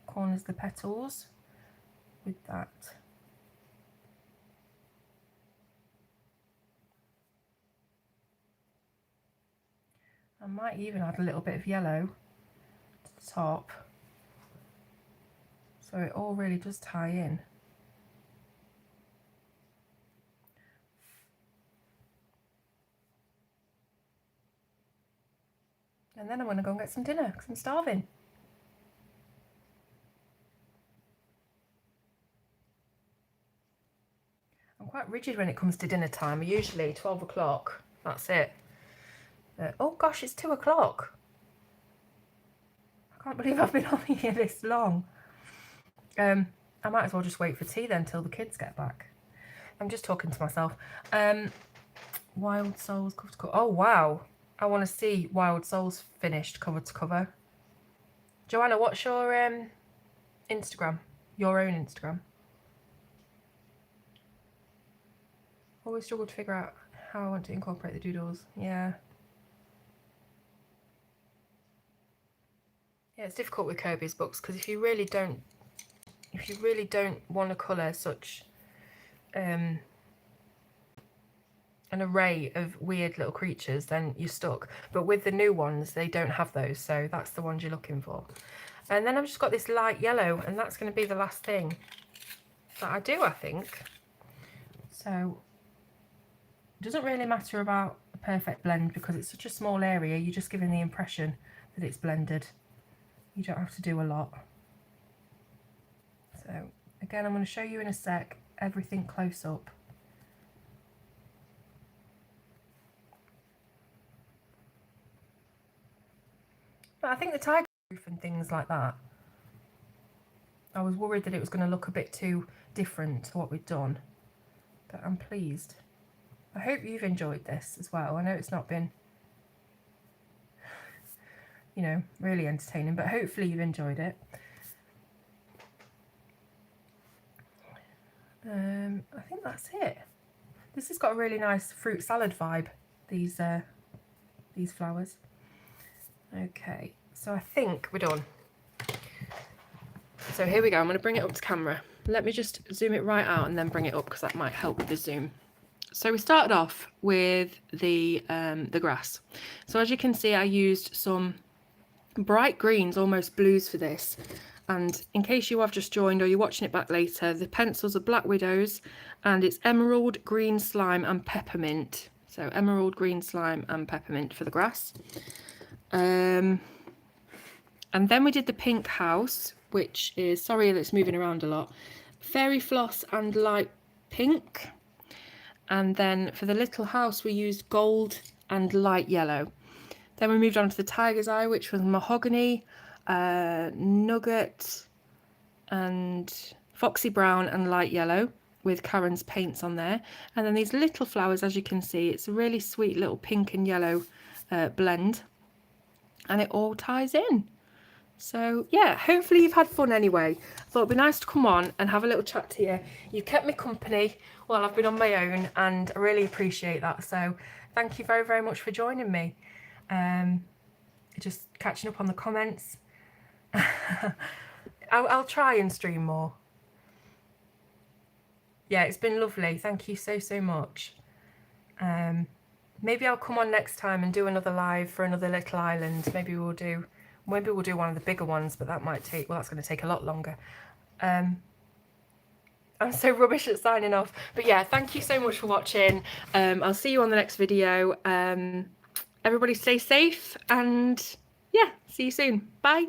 corners of the petals with that. I might even add a little bit of yellow to the top, so it all really does tie in. And then I'm going to go and get some dinner because I'm starving. I'm quite rigid when it comes to dinner time. Usually 12 o'clock, that's it. Oh gosh, it's 2 o'clock. I can't believe I've been on here this long. I might as well just wait for tea then till the kids get back. I'm just talking to myself. Wild Souls cover to cover. Oh wow, I want to see Wild Souls finished cover to cover. Joanna, what's your Instagram? Your own Instagram? Always struggle to figure out how I want to incorporate the doodles. Yeah. Yeah, it's difficult with Kirby's books because if you really don't want to colour such an array of weird little creatures, then you're stuck. But with the new ones, they don't have those, so that's the ones you're looking for. And then I've just got this light yellow, and that's going to be the last thing that I do, I think. So it doesn't really matter about a perfect blend because it's such a small area. You're just giving the impression that it's blended. You don't have to do a lot. So again, I'm going to show you in a sec everything close up. But I think the tiger proof and things like that, I was worried that it was going to look a bit too different to what we've done, but I'm pleased. I hope you've enjoyed this as well. I know it's not been, you know, really entertaining, but hopefully you've enjoyed it. I think that's it. This has got a really nice fruit salad vibe, these flowers. Okay, so I think we're done. So here we go. I'm going to bring it up to camera. Let me just zoom it right out and then bring it up because that might help with the zoom. So we started off with the grass. So as you can see, I used some bright greens, almost blues for this. And in case you have just joined or you're watching it back later, the pencils are Black Widows and it's emerald, green slime and peppermint. So emerald, green slime and peppermint for the grass. And then we did the pink house, which is, sorry that it's moving around a lot, Fairy Floss and Light Pink. And then for the little house we used gold and light yellow. Then we moved on to the tiger's eye, which was mahogany, nugget and foxy brown and light yellow with Karen's paints on there. And then these little flowers, as you can see, it's a really sweet little pink and yellow blend, and it all ties in. So yeah, hopefully you've had fun anyway. I thought it'd be nice to come on and have a little chat to you. You kept me company while I've been on my own, and I really appreciate that. So thank you very, very much for joining me. Just catching up on the comments. I'll try and stream more. Yeah, it's been lovely. Thank you so, so much. Maybe I'll come on next time and do another live for another little island. Maybe we'll do one of the bigger ones, but that might take, well, that's going to take a lot longer. I'm so rubbish at signing off. But yeah, thank you so much for watching. I'll see you on the next video. Everybody stay safe and yeah, see you soon. Bye.